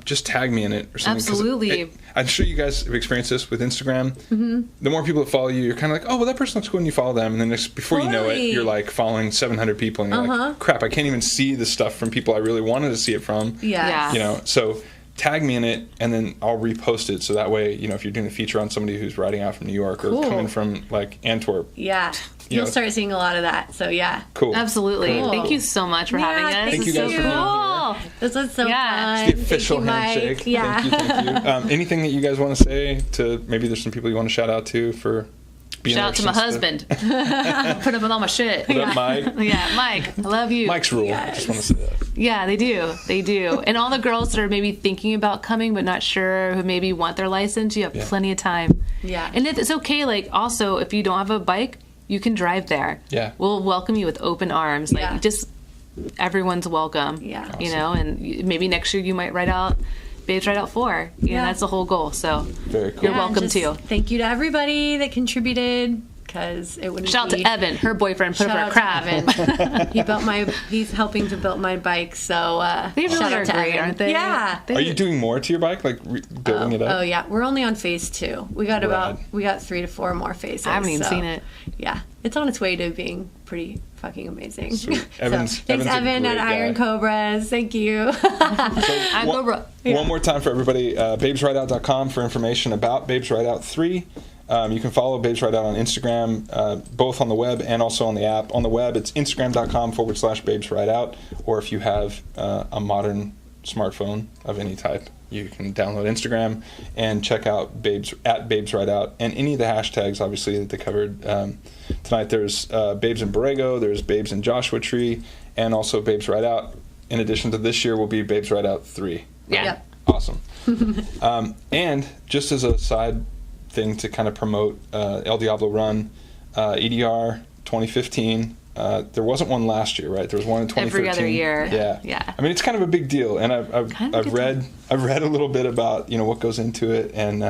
Just tag me in it or something. 'cause Absolutely. I'm sure you guys have experienced this with Instagram. Mm-hmm. The more people that follow you, you're kind of like, oh, well, that person looks cool, and you follow them. And then before you know it, Totally. you're like following 700 people, and you're like, crap, I can't even see the stuff from people I really wanted to see it from. Yes. You know, so tag me in it, and then I'll repost it. So that way, you know, if you're doing a feature on somebody who's riding out from New York or Cool. coming from like Antwerp. Yeah. You'll start seeing a lot of that. So, yeah. Cool. Absolutely. Cool. Thank you so much for having us. Thank you This guys is for so being cool. This was so Yeah. fun. It's the official Thank you, Mike. handshake. Yeah. Thank you. Anything that you guys want to say to, maybe there's some people you want to shout out to for being Shout out to my there since husband. Put up with all my shit. What up, Mike? Yeah, Mike, I love you. Mike's rule. I just want to say that. Yeah, they do. They do. And all the girls that are maybe thinking about coming but not sure, who maybe want their license, you have plenty of time. Yeah. And it's okay, like, also, if you don't have a bike, you can drive there. Yeah. We'll welcome you with open arms. Like, Yeah. just everyone's welcome. Yeah. You know, and maybe next year you might ride out Babes Ride Out 4. You know, Yeah. that's the whole goal. So Very cool. you're Yeah, welcome just too. Thank you to everybody that contributed, because it wouldn't Shout out be... to Evan, her boyfriend, put Shout up out a crap. to Evan. He's helping to build my bike, so They really shout are out to great, Evan. aren't they? Yeah. Are you doing more to your bike, like building it up? Oh yeah, we're only on phase 2. We got Rad. 3 to 4 more phases. I haven't even seen it. Yeah, it's on its way to being pretty fucking amazing. Sweet. Evan's thanks, a Evan great at Iron guy. Cobras. Thank you. I'm One- Cobra. One more time for everybody, babesrideout.com for information about Babes Ride Out 3. You can follow Babes Ride Out on Instagram, both on the web and also on the app. On the web, it's instagram.com/Babes Ride Out, or if you have a modern smartphone of any type, you can download Instagram and check out Babes Ride Out, and any of the hashtags, obviously, that they covered tonight. There's Babes in Borrego, there's Babes in Joshua Tree, and also Babes Ride Out. In addition to this year, will be Babes Ride Out 3. Yeah. Yep. Awesome. And just as a side thing to kind of promote El Diablo Run, EDR 2015. There wasn't one last year, right? There was one in 2013. Every other year. Yeah. Yeah. I mean, it's kind of a big deal, and Kind of a I've good read a little bit about what goes into it, and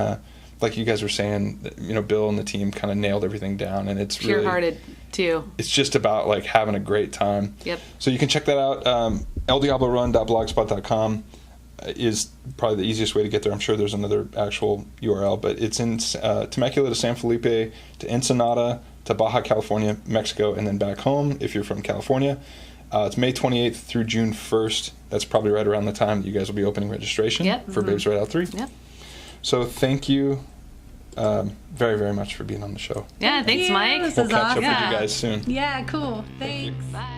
like you guys were saying, Bill and the team kind of nailed everything down, and it's really Pure-hearted, too. it's just about like having a great time. Yep. So you can check that out. eldiablorun.blogspot.com is probably the easiest way to get there. I'm sure there's another actual URL, but it's in Temecula to San Felipe to Ensenada to Baja California, Mexico, and then back home if you're from California. It's May 28th through June 1st. That's probably right around the time that you guys will be opening registration for Babes Ride Out 3. Yep. So thank you very, very much for being on the show. Yeah, thanks, Mike. This We'll is catch up awesome. with you guys soon. Yeah, cool. Thanks. Bye.